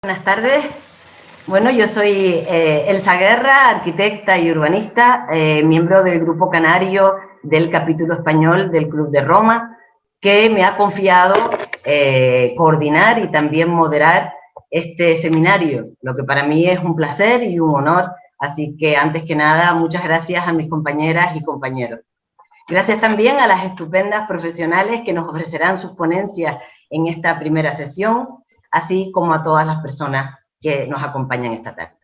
Buenas tardes. Bueno, yo soy Elsa Guerra, arquitecta y urbanista, miembro del Grupo Canario del capítulo español del Club de Roma, que me ha confiado coordinar y también moderar este seminario, lo que para mí es un placer y un honor. Así que, antes que nada, muchas gracias a mis compañeras y compañeros. Gracias también a las estupendas profesionales que nos ofrecerán sus ponencias en esta primera sesión, así como a todas las personas que nos acompañan esta tarde.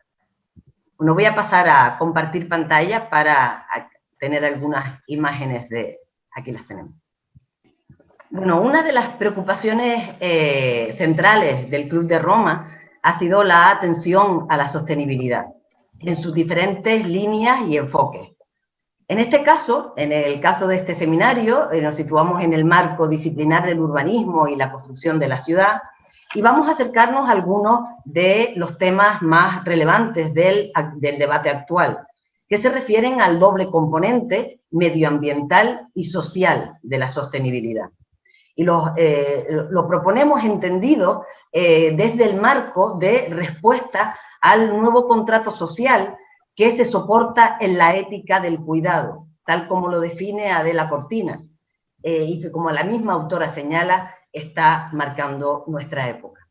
Bueno, voy a pasar a compartir pantalla para tener algunas imágenes de... Aquí las tenemos. Bueno, una de las preocupaciones centrales del Club de Roma ha sido la atención a la sostenibilidad en sus diferentes líneas y enfoques. En este caso, en el caso de este seminario, nos situamos en el marco disciplinar del urbanismo y la construcción de la ciudad, y vamos a acercarnos a algunos de los temas más relevantes del debate actual, que se refieren al doble componente medioambiental y social de la sostenibilidad. Y lo proponemos entendido desde el marco de respuesta al nuevo contrato social que se soporta en la ética del cuidado, tal como lo define Adela Cortina, y que, como la misma autora señala, está marcando nuestra época.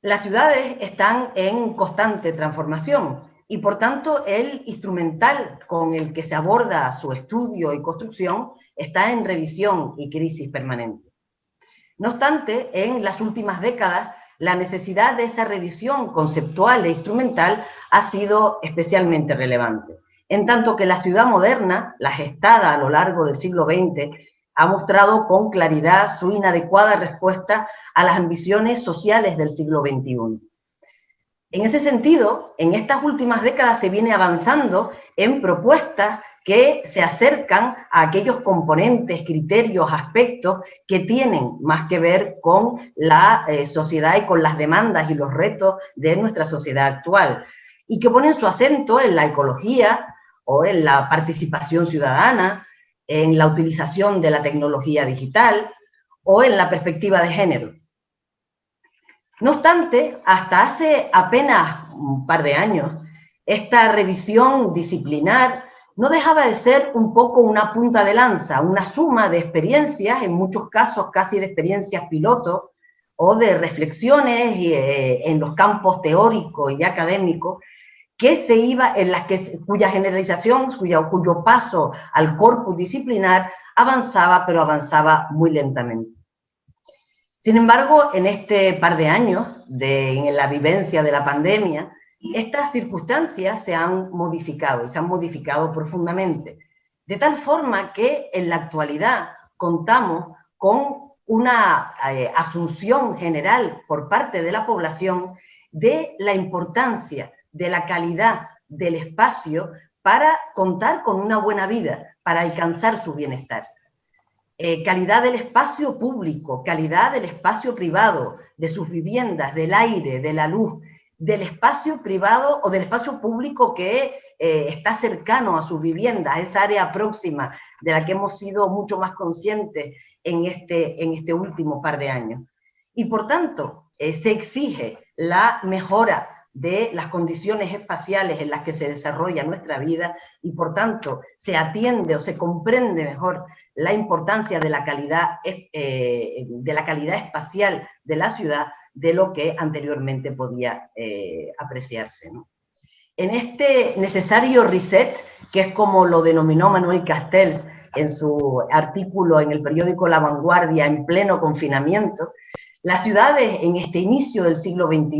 Las ciudades están en constante transformación y, por tanto, el instrumental con el que se aborda su estudio y construcción está en revisión y crisis permanente. No obstante, en las últimas décadas, la necesidad de esa revisión conceptual e instrumental ha sido especialmente relevante, en tanto que la ciudad moderna, la gestada a lo largo del siglo XX, ha mostrado con claridad su inadecuada respuesta a las ambiciones sociales del siglo XXI. En ese sentido, en estas últimas décadas se viene avanzando en propuestas que se acercan a aquellos componentes, criterios, aspectos que tienen más que ver con la sociedad y con las demandas y los retos de nuestra sociedad actual, y que ponen su acento en la ecología o en la participación ciudadana, en la utilización de la tecnología digital o en la perspectiva de género. No obstante, hasta hace apenas un par de años, esta revisión disciplinar no dejaba de ser un poco una punta de lanza, una suma de experiencias, en muchos casos casi de experiencias piloto, o de reflexiones en los campos teóricos y académicos, que se iba, cuya generalización, cuyo paso al corpus disciplinar avanzaba, pero avanzaba muy lentamente. Sin embargo, en este par de años, en la vivencia de la pandemia, estas circunstancias se han modificado, y se han modificado profundamente, de tal forma que en la actualidad contamos con una asunción general por parte de la población de la importancia de la calidad del espacio para contar con una buena vida, para alcanzar su bienestar. Calidad del espacio público, calidad del espacio privado, de sus viviendas, del aire, de la luz, del espacio privado o del espacio público que está cercano a sus viviendas, a esa área próxima de la que hemos sido mucho más conscientes en este último par de años. Y, por tanto, se exige la mejora de las condiciones espaciales en las que se desarrolla nuestra vida y, por tanto, se atiende o se comprende mejor la importancia de la calidad espacial de la ciudad de lo que anteriormente podía apreciarse, ¿no? En este necesario reset, que es como lo denominó Manuel Castells en su artículo en el periódico La Vanguardia en pleno confinamiento, las ciudades en este inicio del siglo XXI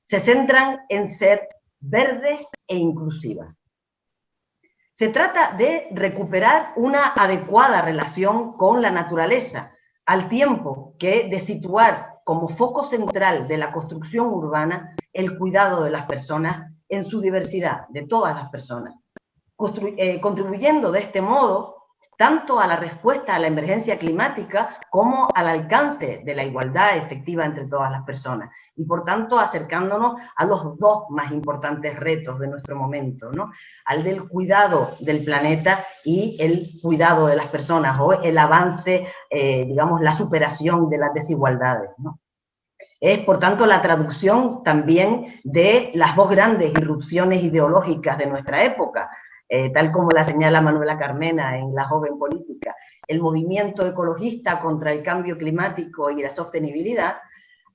se centran en ser verdes e inclusivas. Se trata de recuperar una adecuada relación con la naturaleza, al tiempo que de situar como foco central de la construcción urbana el cuidado de las personas en su diversidad, de todas las personas, contribuyendo de este modo tanto a la respuesta a la emergencia climática como al alcance de la igualdad efectiva entre todas las personas, y por tanto acercándonos a los dos más importantes retos de nuestro momento, ¿no? Al del cuidado del planeta y el cuidado de las personas, o el avance, digamos, la superación de las desigualdades, ¿no? Es, por tanto, la traducción también de las dos grandes irrupciones ideológicas de nuestra época, tal como la señala Manuela Carmena en La joven política, el movimiento ecologista contra el cambio climático y la sostenibilidad,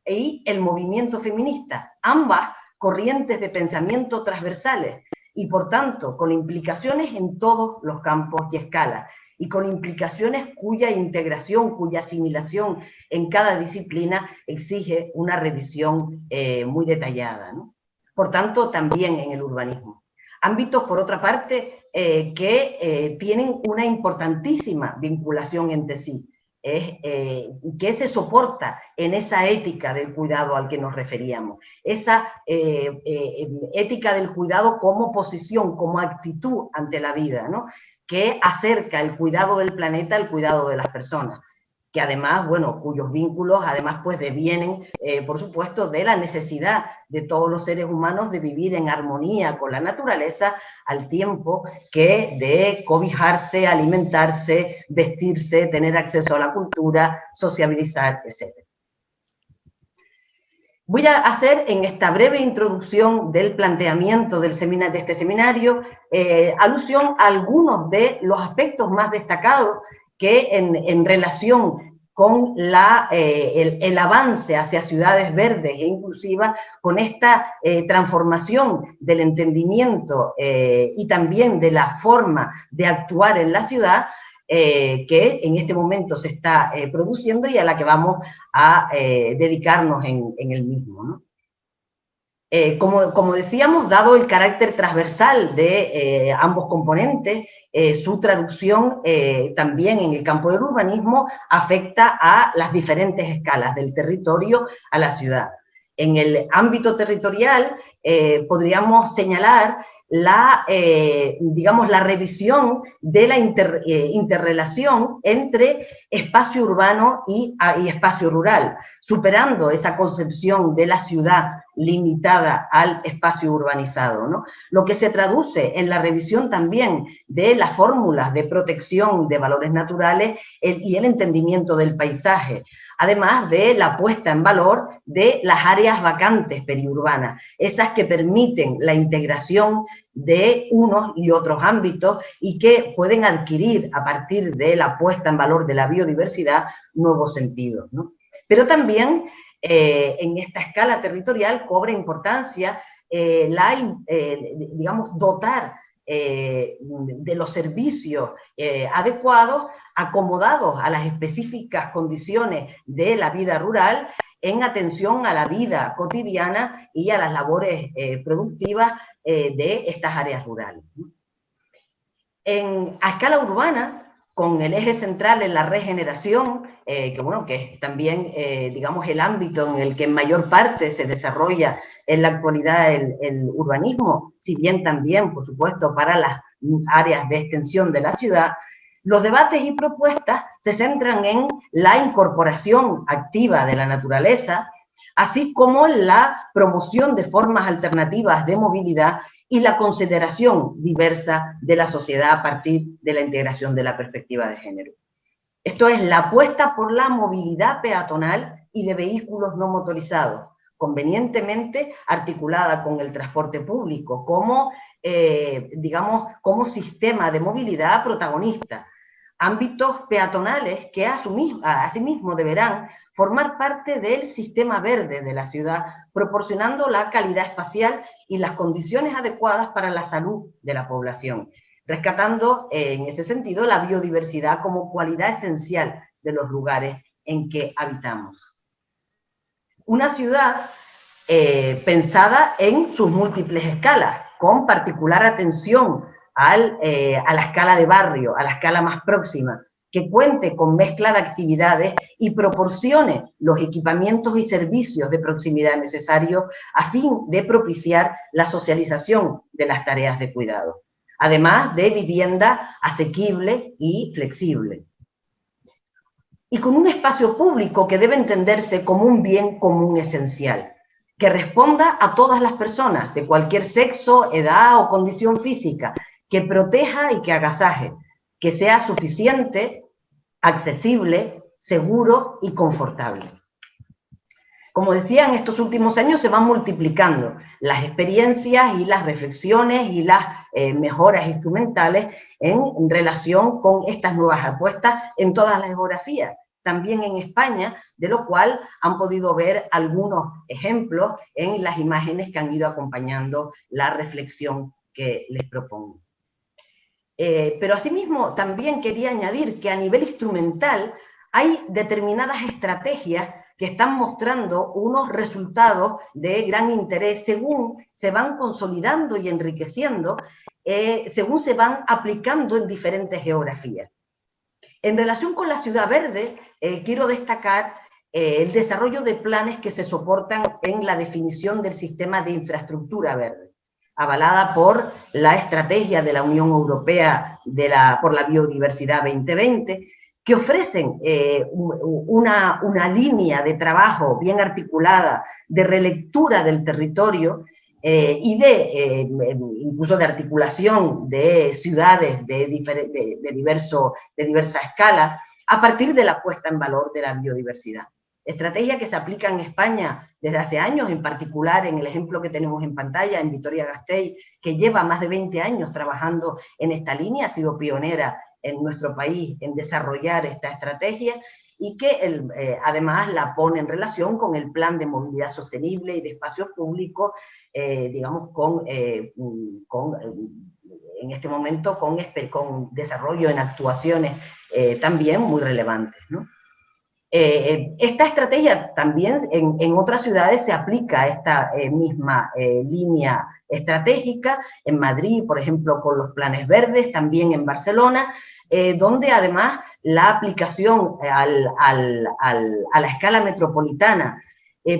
y el movimiento feminista, ambas corrientes de pensamiento transversales, y por tanto con implicaciones en todos los campos y escalas, y con implicaciones cuya integración, cuya asimilación en cada disciplina exige una revisión muy detallada, ¿no? Por tanto, también en el urbanismo. Ámbitos, por otra parte, que tienen una importantísima vinculación entre sí, que se soporta en esa ética del cuidado al que nos referíamos, esa ética del cuidado como posición, como actitud ante la vida, ¿no? Que acerca el cuidado del planeta al cuidado de las personas, que además, bueno, cuyos vínculos además pues devienen, por supuesto, de la necesidad de todos los seres humanos de vivir en armonía con la naturaleza, al tiempo que de cobijarse, alimentarse, vestirse, tener acceso a la cultura, sociabilizar, etc. Voy a hacer en esta breve introducción del planteamiento de este seminario alusión a algunos de los aspectos más destacados que en relación con el avance hacia ciudades verdes e inclusivas, con esta transformación del entendimiento y también de la forma de actuar en la ciudad, que en este momento se está produciendo y a la que vamos a dedicarnos en el mismo, ¿no? Como decíamos, dado el carácter transversal de ambos componentes, su traducción también en el campo del urbanismo afecta a las diferentes escalas, del territorio a la ciudad. En el ámbito territorial podríamos señalar digamos, la revisión de la interrelación entre espacio urbano y espacio rural, superando esa concepción de la ciudad limitada al espacio urbanizado, ¿no? Lo que se traduce en la revisión también de las fórmulas de protección de valores naturales y el entendimiento del paisaje, además de la puesta en valor de las áreas vacantes periurbanas, esas que permiten la integración de unos y otros ámbitos y que pueden adquirir a partir de la puesta en valor de la biodiversidad nuevos sentidos, ¿no? Pero también en esta escala territorial cobra importancia digamos, dotar de los servicios adecuados, acomodados a las específicas condiciones de la vida rural, en atención a la vida cotidiana y a las labores productivas de estas áreas rurales. A escala urbana, con el eje central en la regeneración, que bueno, que es también, digamos, el ámbito en el que en mayor parte se desarrolla en la actualidad el urbanismo, si bien también, por supuesto, para las áreas de extensión de la ciudad, los debates y propuestas se centran en la incorporación activa de la naturaleza, así como la promoción de formas alternativas de movilidad y la consideración diversa de la sociedad a partir de la integración de la perspectiva de género. Esto es la apuesta por la movilidad peatonal y de vehículos no motorizados, convenientemente articulada con el transporte público como, digamos, como sistema de movilidad protagonista. Ámbitos peatonales que asimismo deberán formar parte del sistema verde de la ciudad, proporcionando la calidad espacial y las condiciones adecuadas para la salud de la población, rescatando en ese sentido la biodiversidad como cualidad esencial de los lugares en que habitamos. Una ciudad pensada en sus múltiples escalas, con particular atención a la escala de barrio, a la escala más próxima, que cuente con mezcla de actividades y proporcione los equipamientos y servicios de proximidad necesarios a fin de propiciar la socialización de las tareas de cuidado, además de vivienda asequible y flexible. Y con un espacio público que debe entenderse como un bien común esencial, que responda a todas las personas, de cualquier sexo, edad o condición física, que proteja y que agasaje, que sea suficiente, accesible, seguro y confortable. Como decía, en estos últimos años se van multiplicando las experiencias y las reflexiones y las mejoras instrumentales en relación con estas nuevas apuestas en todas las geografías, también en España, de lo cual han podido ver algunos ejemplos en las imágenes que han ido acompañando la reflexión que les propongo. Pero asimismo también quería añadir que a nivel instrumental hay determinadas estrategias que están mostrando unos resultados de gran interés según se van consolidando y enriqueciendo, según se van aplicando en diferentes geografías. En relación con la Ciudad Verde, quiero destacar el desarrollo de planes que se soportan en la definición del sistema de infraestructura verde, avalada por la estrategia de la Unión Europea por la Biodiversidad 2020, que ofrecen una línea de trabajo bien articulada de relectura del territorio y incluso de articulación de ciudades de diversa escala a partir de la puesta en valor de la biodiversidad. Estrategia que se aplica en España desde hace años, en particular en el ejemplo que tenemos en pantalla, en Vitoria-Gasteiz, que lleva más de 20 años trabajando en esta línea, ha sido pionera en nuestro país en desarrollar esta estrategia y que además la pone en relación con el plan de movilidad sostenible y de espacios públicos, digamos, en este momento con desarrollo en actuaciones también muy relevantes, ¿no? Esta estrategia también en otras ciudades se aplica esta misma línea estratégica, en Madrid, por ejemplo, con los planes verdes, también en Barcelona, donde además la aplicación a la escala metropolitana,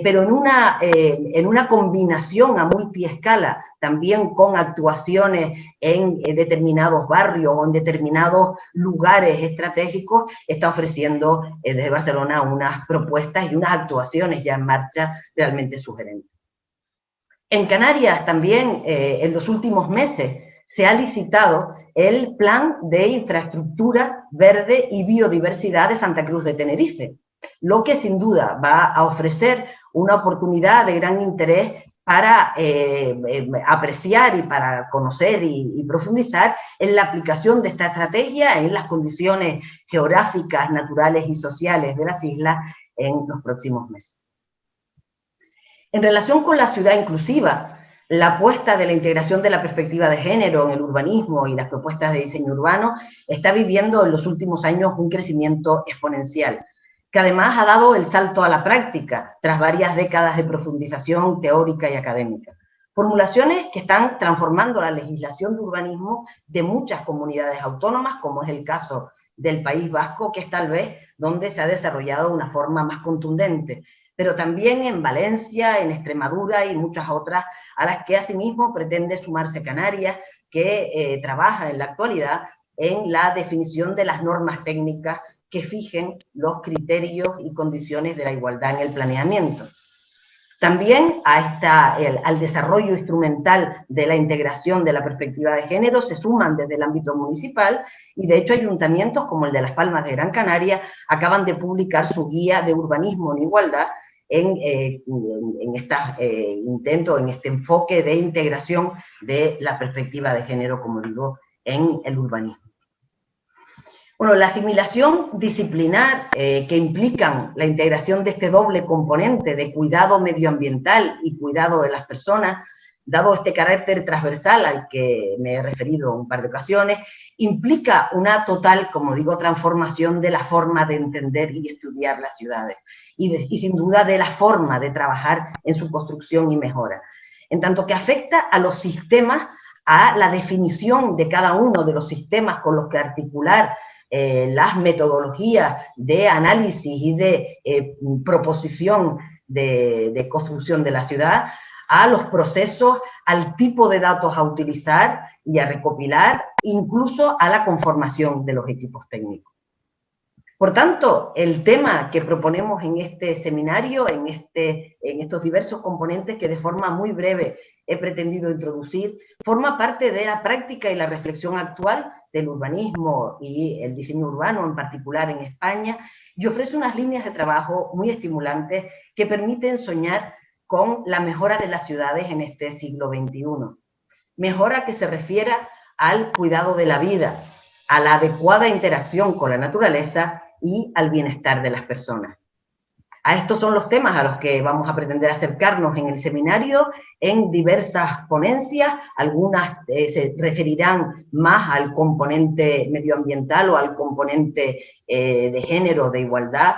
pero en una combinación a multiescala, también con actuaciones en determinados barrios o en determinados lugares estratégicos, está ofreciendo desde Barcelona unas propuestas y unas actuaciones ya en marcha realmente sugerentes. En Canarias también, en los últimos meses, se ha licitado el Plan de Infraestructura Verde y Biodiversidad de Santa Cruz de Tenerife, lo que sin duda va a ofrecer una oportunidad de gran interés para apreciar y para conocer y profundizar en la aplicación de esta estrategia en las condiciones geográficas, naturales y sociales de las islas en los próximos meses. En relación con la ciudad inclusiva, la apuesta de la integración de la perspectiva de género en el urbanismo y las propuestas de diseño urbano está viviendo en los últimos años un crecimiento exponencial, que además ha dado el salto a la práctica tras varias décadas de profundización teórica y académica. Formulaciones que están transformando la legislación de urbanismo de muchas comunidades autónomas, como es el caso del País Vasco, que es tal vez donde se ha desarrollado de una forma más contundente, pero también en Valencia, en Extremadura y muchas otras, a las que asimismo pretende sumarse Canarias, que trabaja en la actualidad en la definición de las normas técnicas que fijen los criterios y condiciones de la igualdad en el planeamiento. También al desarrollo instrumental de la integración de la perspectiva de género se suman desde el ámbito municipal y de hecho ayuntamientos como el de Las Palmas de Gran Canaria acaban de publicar su guía de urbanismo en igualdad en este enfoque de integración de la perspectiva de género, como digo, en el urbanismo. Bueno, la asimilación disciplinar que implican la integración de este doble componente de cuidado medioambiental y cuidado de las personas, dado este carácter transversal al que me he referido un par de ocasiones, implica una total, como digo, transformación de la forma de entender y estudiar las ciudades y sin duda de la forma de trabajar en su construcción y mejora. En tanto que afecta a los sistemas, a la definición de cada uno de los sistemas con los que articular las metodologías de análisis y de proposición de construcción de la ciudad, a los procesos, al tipo de datos a utilizar y a recopilar, incluso a la conformación de los equipos técnicos. Por tanto, el tema que proponemos en este seminario, en estos diversos componentes que de forma muy breve he pretendido introducir, forma parte de la práctica y la reflexión actual del urbanismo y el diseño urbano en particular en España, y ofrece unas líneas de trabajo muy estimulantes que permiten soñar con la mejora de las ciudades en este siglo XXI. Mejora que se refiera al cuidado de la vida, a la adecuada interacción con la naturaleza y al bienestar de las personas. A estos son los temas a los que vamos a pretender acercarnos en el seminario en diversas ponencias. Algunas se referirán más al componente medioambiental o al componente de género, de igualdad,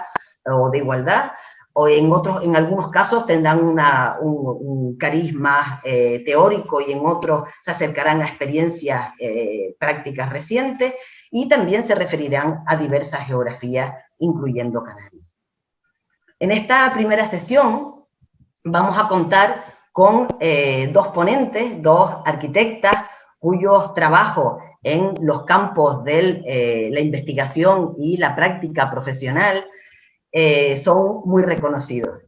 o en algunos casos tendrán un cariz más teórico y en otros se acercarán a experiencias prácticas recientes y también se referirán a diversas geografías, incluyendo Canarias. En esta primera sesión vamos a contar con dos ponentes, dos arquitectas cuyos trabajos en los campos de la investigación y la práctica profesional son muy reconocidos.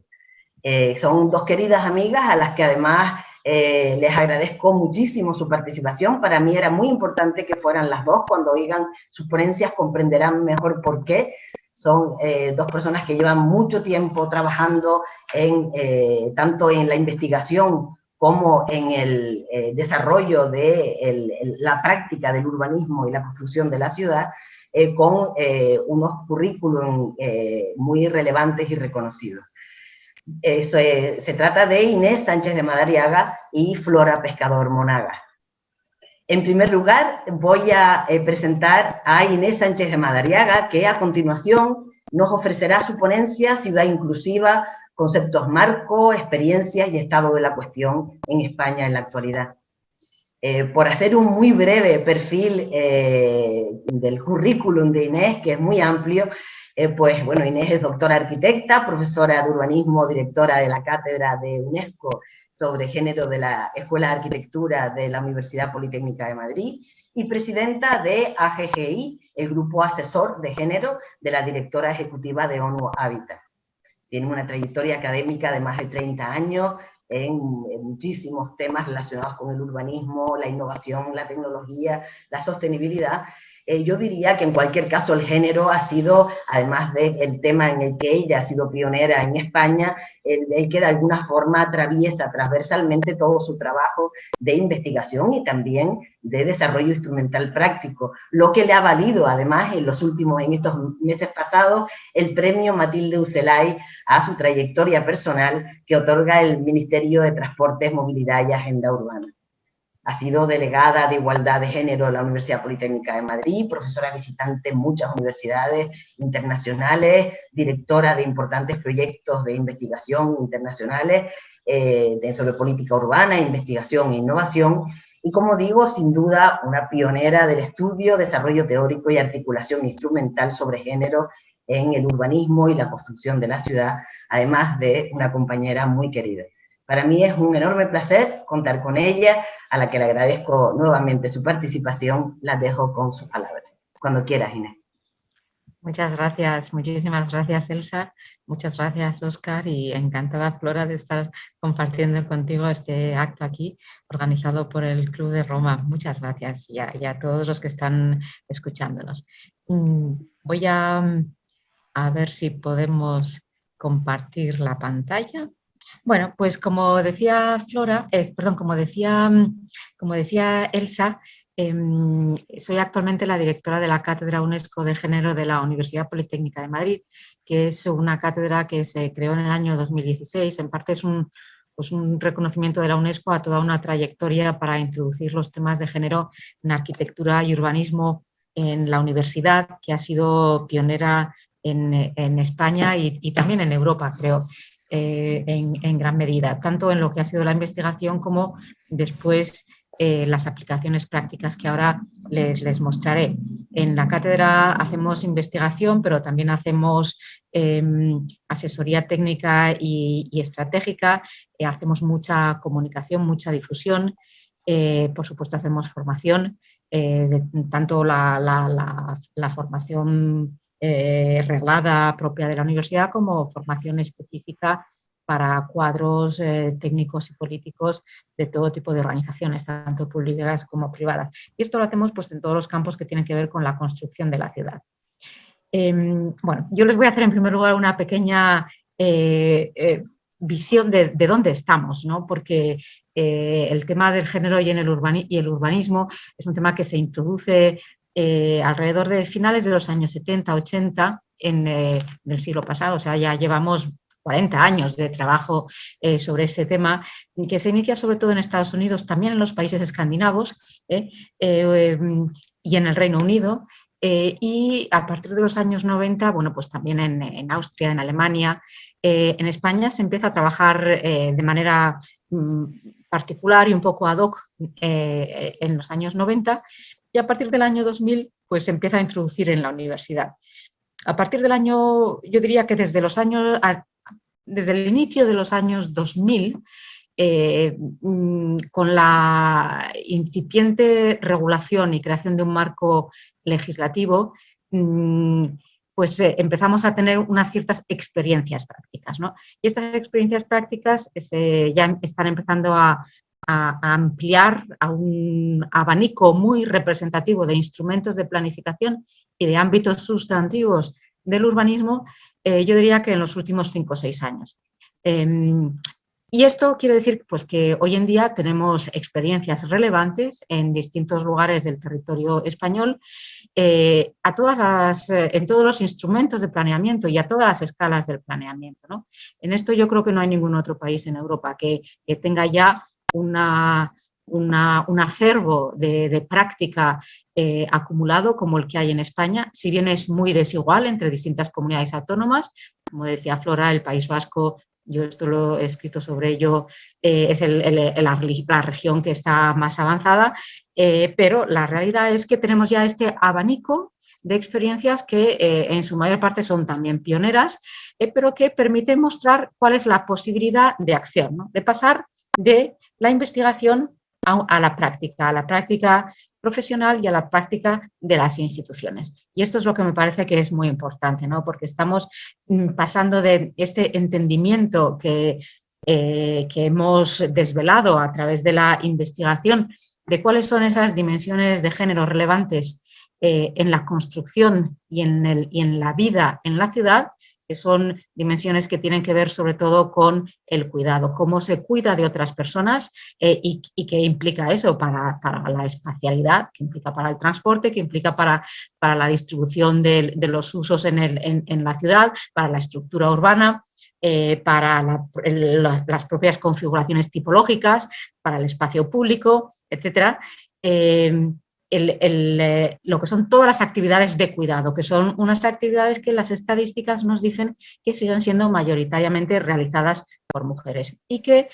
Son dos queridas amigas a las que además les agradezco muchísimo su participación. Para mí era muy importante que fueran las dos. Cuando oigan sus ponencias comprenderán mejor por qué. Son dos personas que llevan mucho tiempo trabajando tanto en la investigación como en el desarrollo de la práctica del urbanismo y la construcción de la ciudad, con unos currículum muy relevantes y reconocidos. Se trata de Inés Sánchez de Madariaga y Flora Pescador Monagas. En primer lugar, voy a presentar a Inés Sánchez de Madariaga, que a continuación nos ofrecerá su ponencia Ciudad Inclusiva, conceptos marco, experiencias y estado de la cuestión en España en la actualidad. Por hacer un muy breve perfil del currículum de Inés, que es muy amplio, pues bueno, Inés es doctora arquitecta, profesora de urbanismo, directora de la cátedra de UNESCO sobre género de la Escuela de Arquitectura de la Universidad Politécnica de Madrid y presidenta de AGGI, el grupo asesor de género de la directora ejecutiva de ONU Habitat. Tiene una trayectoria académica de más de 30 años en muchísimos temas relacionados con el urbanismo, la innovación, la tecnología, la sostenibilidad. Yo diría que en cualquier caso el género ha sido, además del tema en el que ella ha sido pionera en España, el que de alguna forma atraviesa transversalmente todo su trabajo de investigación y también de desarrollo instrumental práctico, lo que le ha valido además en estos meses pasados, el premio Matilde Ucelay a su trayectoria personal que otorga el Ministerio de Transportes, Movilidad y Agenda Urbana. Ha sido delegada de Igualdad de Género en la Universidad Politécnica de Madrid, profesora visitante en muchas universidades internacionales, directora de importantes proyectos de investigación internacionales sobre política urbana, investigación e innovación, y como digo, sin duda una pionera del estudio, desarrollo teórico y articulación instrumental sobre género en el urbanismo y la construcción de la ciudad, además de una compañera muy querida. Para mí es un enorme placer contar con ella, a la que le agradezco nuevamente su participación. La dejo con sus palabras. Cuando quieras, Inés. Muchas gracias, muchísimas gracias, Elsa. Muchas gracias, Óscar, y encantada, Flora, de estar compartiendo contigo este acto aquí, organizado por el Club de Roma. Muchas gracias y a todos los que están escuchándonos. Voy a ver si podemos compartir la pantalla. Bueno, pues como decía Flora, como decía Elsa, soy actualmente la directora de la Cátedra UNESCO de Género de la Universidad Politécnica de Madrid, que es una cátedra que se creó en el año 2016. En parte es un reconocimiento de la UNESCO a toda una trayectoria para introducir los temas de género en arquitectura y urbanismo en la universidad, que ha sido pionera en España y también en Europa, creo. En gran medida, tanto en lo que ha sido la investigación como después las aplicaciones prácticas que ahora les mostraré. En la cátedra hacemos investigación, pero también hacemos asesoría técnica y estratégica, hacemos mucha comunicación, mucha difusión, por supuesto hacemos formación, tanto la formación reglada propia de la universidad como formación específica para cuadros técnicos y políticos de todo tipo de organizaciones, tanto públicas como privadas. Y esto lo hacemos pues, en todos los campos que tienen que ver con la construcción de la ciudad. Bueno, yo les voy a hacer en primer lugar una pequeña visión de dónde estamos, ¿no? Porque el tema del género y el urbanismo es un tema que se introduce alrededor de finales de los años 70, 80 del siglo pasado, o sea, ya llevamos 40 años de trabajo sobre este tema, que se inicia sobre todo en Estados Unidos, también en los países escandinavos y en el Reino Unido. Y a partir de los años 90, bueno, pues también en Austria, en Alemania, en España se empieza a trabajar de manera particular y un poco ad hoc en los años 90 y a partir del año 2000 pues se empieza a introducir en la universidad. A partir del año, yo diría que desde el inicio de los años 2000, con la incipiente regulación y creación de un marco legislativo, pues empezamos a tener unas ciertas experiencias prácticas, ¿no? Y estas experiencias prácticas ya están empezando a ampliar a un abanico muy representativo de instrumentos de planificación y de ámbitos sustantivos del urbanismo, yo diría que en los últimos 5 o 6 años. Y esto quiere decir pues, que hoy en día tenemos experiencias relevantes en distintos lugares del territorio español, en todos los instrumentos de planeamiento y a todas las escalas del planeamiento, ¿no? En esto yo creo que no hay ningún otro país en Europa que tenga ya un acervo de práctica acumulado como el que hay en España, si bien es muy desigual entre distintas comunidades autónomas, como decía Flora, el País Vasco, yo esto lo he escrito sobre ello, es la región que está más avanzada, pero la realidad es que tenemos ya este abanico de experiencias que en su mayor parte son también pioneras, pero que permiten mostrar cuál es la posibilidad de acción, ¿no? De pasar de la investigación a la práctica profesional y a la práctica de las instituciones. Y esto es lo que me parece que es muy importante, ¿no? Porque estamos pasando de este entendimiento que hemos desvelado a través de la investigación de cuáles son esas dimensiones de género relevantes en la construcción y en la vida en la ciudad, que son dimensiones que tienen que ver sobre todo con el cuidado, cómo se cuida de otras personas y qué implica eso para la espacialidad, qué implica para el transporte, qué implica para la distribución de los usos en la ciudad, para la estructura urbana, para las propias configuraciones tipológicas, para el espacio público, etc. Lo que son todas las actividades de cuidado, que son unas actividades que las estadísticas nos dicen que siguen siendo mayoritariamente realizadas por mujeres y que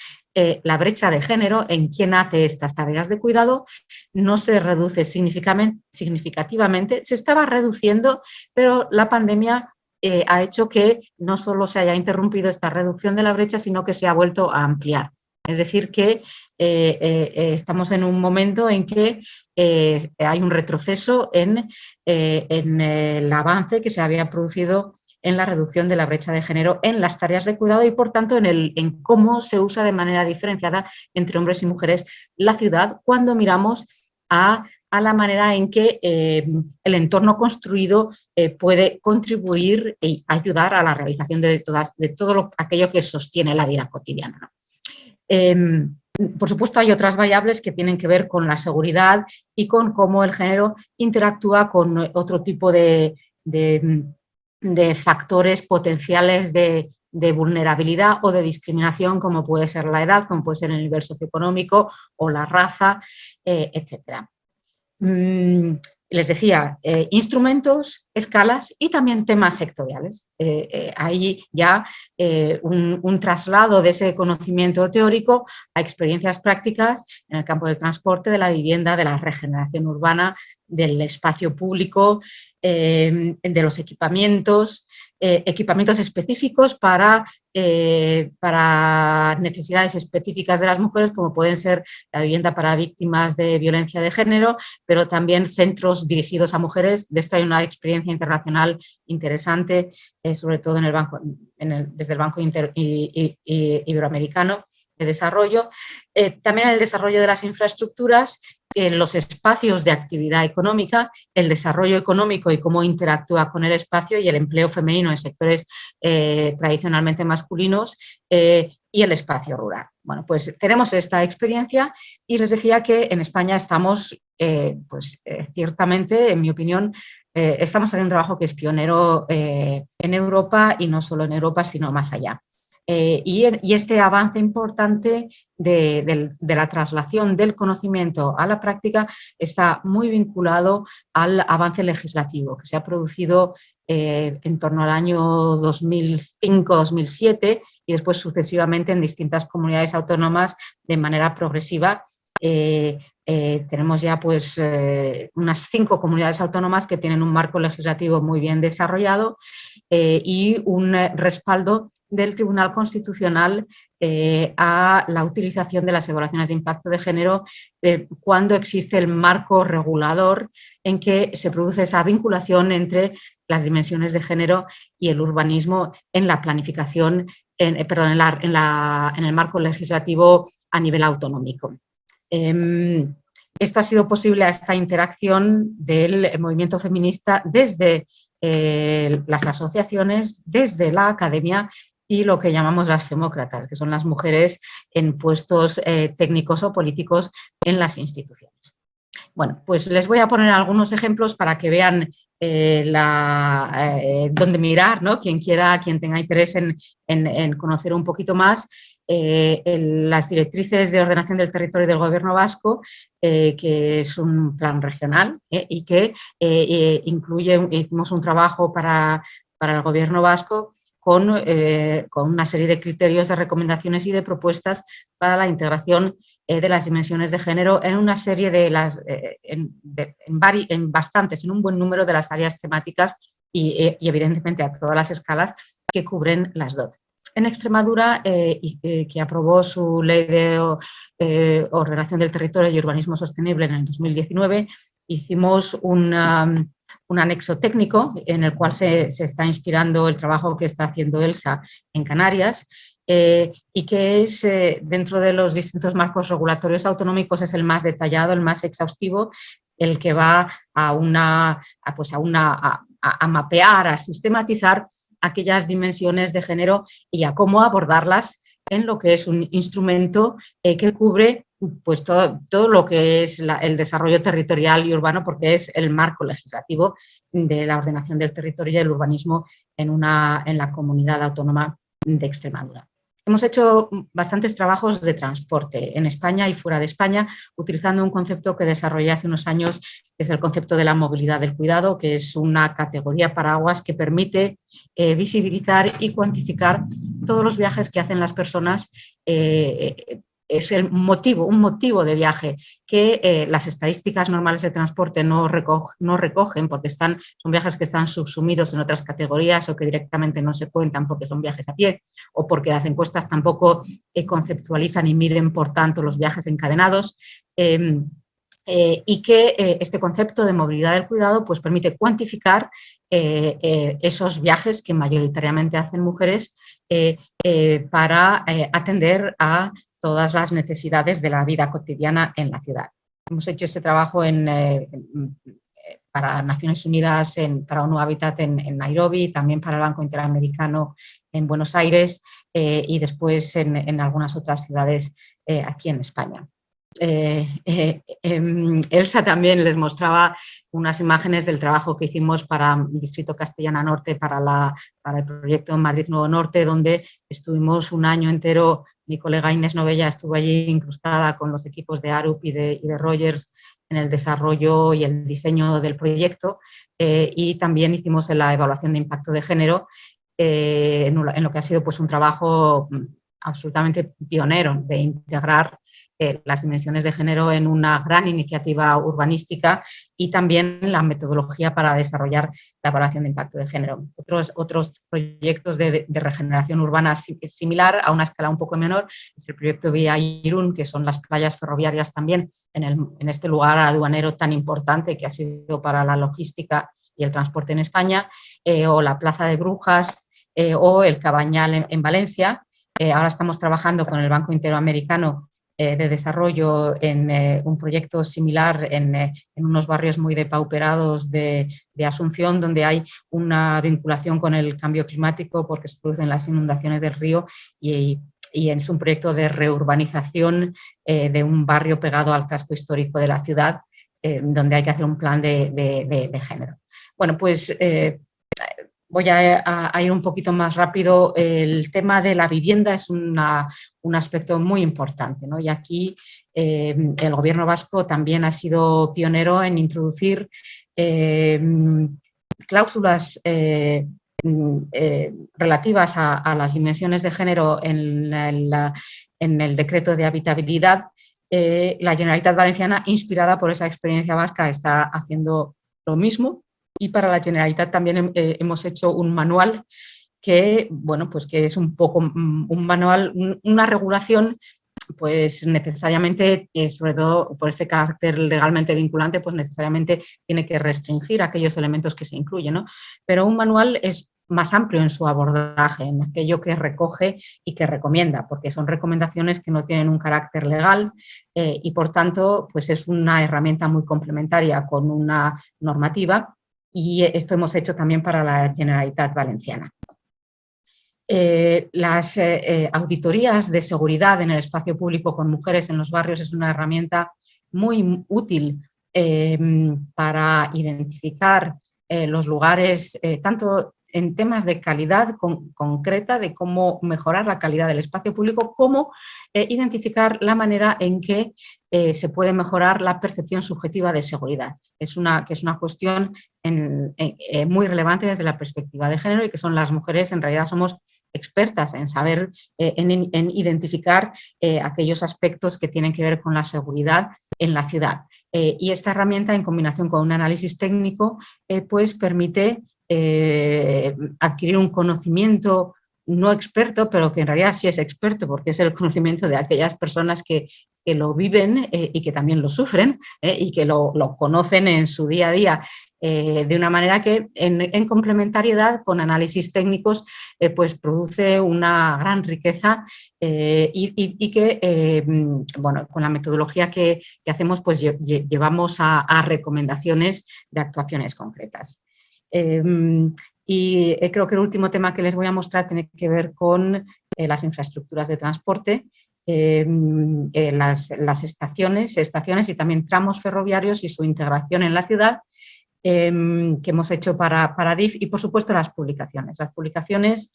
la brecha de género en quien hace estas tareas de cuidado no se reduce significativamente, se estaba reduciendo, pero la pandemia ha hecho que no solo se haya interrumpido esta reducción de la brecha, sino que se ha vuelto a ampliar. Es decir, que estamos en un momento en que hay un retroceso en el avance que se había producido en la reducción de la brecha de género en las tareas de cuidado y, por tanto, en cómo se usa de manera diferenciada entre hombres y mujeres la ciudad cuando miramos a la manera en que el entorno construido puede contribuir y ayudar a la realización de todo aquello que sostiene la vida cotidiana. Por supuesto, hay otras variables que tienen que ver con la seguridad y con cómo el género interactúa con otro tipo de factores potenciales de vulnerabilidad o de discriminación, como puede ser la edad, como puede ser el nivel socioeconómico o la raza, etc. Les decía, instrumentos, escalas y también temas sectoriales. Hay ya un traslado de ese conocimiento teórico a experiencias prácticas en el campo del transporte, de la vivienda, de la regeneración urbana, del espacio público, de los equipamientos, equipamientos específicos para necesidades específicas de las mujeres, como pueden ser la vivienda para víctimas de violencia de género, pero también centros dirigidos a mujeres. De esto hay una experiencia internacional interesante, sobre todo en el banco, desde el Banco Iberoamericano de Desarrollo. También el desarrollo de las infraestructuras, los espacios de actividad económica, el desarrollo económico y cómo interactúa con el espacio, y el empleo femenino en sectores tradicionalmente masculinos, y el espacio rural. Bueno, pues tenemos esta experiencia y les decía que en España estamos, ciertamente, en mi opinión, estamos haciendo un trabajo que es pionero en Europa, y no solo en Europa, sino más allá. Y este avance importante de la traslación del conocimiento a la práctica está muy vinculado al avance legislativo que se ha producido en torno al año 2005-2007 y después sucesivamente en distintas comunidades autónomas de manera progresiva. Tenemos ya pues unas 5 comunidades autónomas que tienen un marco legislativo muy bien desarrollado y un respaldo del Tribunal Constitucional a la utilización de las evaluaciones de impacto de género cuando existe el marco regulador en que se produce esa vinculación entre las dimensiones de género y el urbanismo en la planificación, en el marco legislativo a nivel autonómico. Esto ha sido posible a esta interacción del movimiento feminista desde las asociaciones, desde la academia y lo que llamamos las femócratas, que son las mujeres en puestos técnicos o políticos en las instituciones. Bueno, pues les voy a poner algunos ejemplos para que vean dónde mirar, ¿no? Quien tenga interés en conocer un poquito más las directrices de ordenación del territorio del Gobierno vasco, que es un plan regional y que hicimos un trabajo para el Gobierno vasco con una serie de criterios, de recomendaciones y de propuestas para la integración de las dimensiones de género en una serie de en un buen número de las áreas temáticas y evidentemente a todas las escalas que cubren las 12. En Extremadura, que aprobó su ley de ordenación del territorio y urbanismo sostenible en el 2019, hicimos un anexo técnico en el cual se está inspirando el trabajo que está haciendo ELSA en Canarias y que es, dentro de los distintos marcos regulatorios autonómicos, es el más detallado, el más exhaustivo, el que va a mapear, a sistematizar aquellas dimensiones de género y a cómo abordarlas en lo que es un instrumento que cubre pues todo lo que es el desarrollo territorial y urbano, porque es el marco legislativo de la ordenación del territorio y el urbanismo en la comunidad autónoma de Extremadura. Hemos hecho bastantes trabajos de transporte en España y fuera de España, utilizando un concepto que desarrollé hace unos años, que es el concepto de la movilidad del cuidado, que es una categoría paraguas que permite visibilizar y cuantificar todos los viajes que hacen las personas. Es un motivo de viaje que las estadísticas normales de transporte no recogen porque son viajes que están subsumidos en otras categorías o que directamente no se cuentan porque son viajes a pie o porque las encuestas tampoco conceptualizan y miden, por tanto, los viajes encadenados. Y que este concepto de movilidad del cuidado pues, permite cuantificar esos viajes que mayoritariamente hacen mujeres para atender a todas las necesidades de la vida cotidiana en la ciudad. Hemos hecho este trabajo para Naciones Unidas, para ONU Habitat en Nairobi, también para el Banco Interamericano en Buenos Aires y después en algunas otras ciudades aquí en España. Elsa también les mostraba unas imágenes del trabajo que hicimos para el Distrito Castellana Norte, para el proyecto Madrid Nuevo Norte, donde estuvimos un año entero. Mi colega Inés Novella estuvo allí incrustada con los equipos de ARUP y de Rogers en el desarrollo y el diseño del proyecto y también hicimos la evaluación de impacto de género en lo que ha sido pues, un trabajo absolutamente pionero de integrar las dimensiones de género en una gran iniciativa urbanística y también la metodología para desarrollar la evaluación de impacto de género. Otros proyectos de regeneración urbana similar, a una escala un poco menor, es el proyecto Vía Irún, que son las playas ferroviarias también en este lugar aduanero tan importante que ha sido para la logística y el transporte en España, o la Plaza de Brujas, o el Cabañal en Valencia. Ahora estamos trabajando con el Banco Interamericano de Desarrollo en un proyecto similar en unos barrios muy depauperados de Asunción, donde hay una vinculación con el cambio climático porque se producen las inundaciones del río y es un proyecto de reurbanización de un barrio pegado al casco histórico de la ciudad, donde hay que hacer un plan de género. Bueno, pues voy a ir un poquito más rápido. El tema de la vivienda es un aspecto muy importante, ¿no? Y aquí el Gobierno vasco también ha sido pionero en introducir cláusulas relativas a las dimensiones de género en el decreto de habitabilidad. La Generalitat Valenciana, inspirada por esa experiencia vasca, está haciendo lo mismo. Y para la Generalitat también hemos hecho un manual que, bueno, pues que es un poco un manual, una regulación, pues necesariamente, sobre todo por ese carácter legalmente vinculante, pues necesariamente tiene que restringir aquellos elementos que se incluyen, ¿no? Pero un manual es más amplio en su abordaje, en aquello que recoge y que recomienda, porque son recomendaciones que no tienen un carácter legal y, por tanto, pues es una herramienta muy complementaria con una normativa. Y esto hemos hecho también para la Generalitat Valenciana. Las auditorías de seguridad en el espacio público con mujeres en los barrios es una herramienta muy útil para identificar los lugares, tanto en temas de calidad concreta, de cómo mejorar la calidad del espacio público, como identificar la manera en que se puede mejorar la percepción subjetiva de seguridad. Que es una cuestión muy relevante desde la perspectiva de género, y que son las mujeres, en realidad somos expertas en saber, en identificar aquellos aspectos que tienen que ver con la seguridad en la ciudad. Y esta herramienta, en combinación con un análisis técnico, pues permite adquirir un conocimiento no experto, pero que en realidad sí es experto, porque es el conocimiento de aquellas personas que lo viven y que también lo sufren y que lo conocen en su día a día, de una manera que en complementariedad con análisis técnicos pues produce una gran riqueza y que bueno, con la metodología que hacemos pues llevamos a recomendaciones de actuaciones concretas. Y creo que el último tema que les voy a mostrar tiene que ver con las infraestructuras de transporte, las estaciones y también tramos ferroviarios y su integración en la ciudad, que hemos hecho para DIF, y por supuesto las publicaciones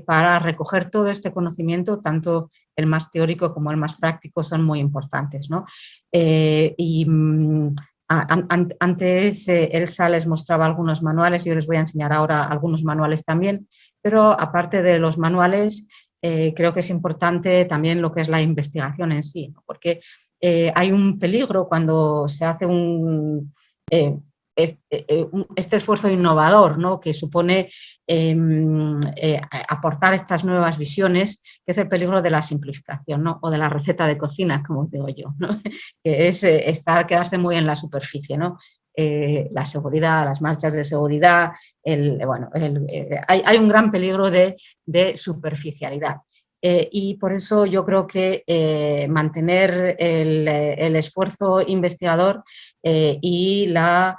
para recoger todo este conocimiento, tanto el más teórico como el más práctico, son muy importantes, ¿no? Antes Elsa les mostraba algunos manuales, yo les voy a enseñar ahora algunos manuales también, pero aparte de los manuales creo que es importante también lo que es la investigación en sí, ¿no? Porque hay un peligro cuando se hace este esfuerzo innovador, ¿no? Que supone aportar estas nuevas visiones, que es el peligro de la simplificación, ¿no? O de la receta de cocina, como digo yo, ¿no? Que es quedarse muy en la superficie, ¿no? La seguridad, las marchas de seguridad, hay un gran peligro de superficialidad. Y por eso yo creo que mantener el esfuerzo investigador y la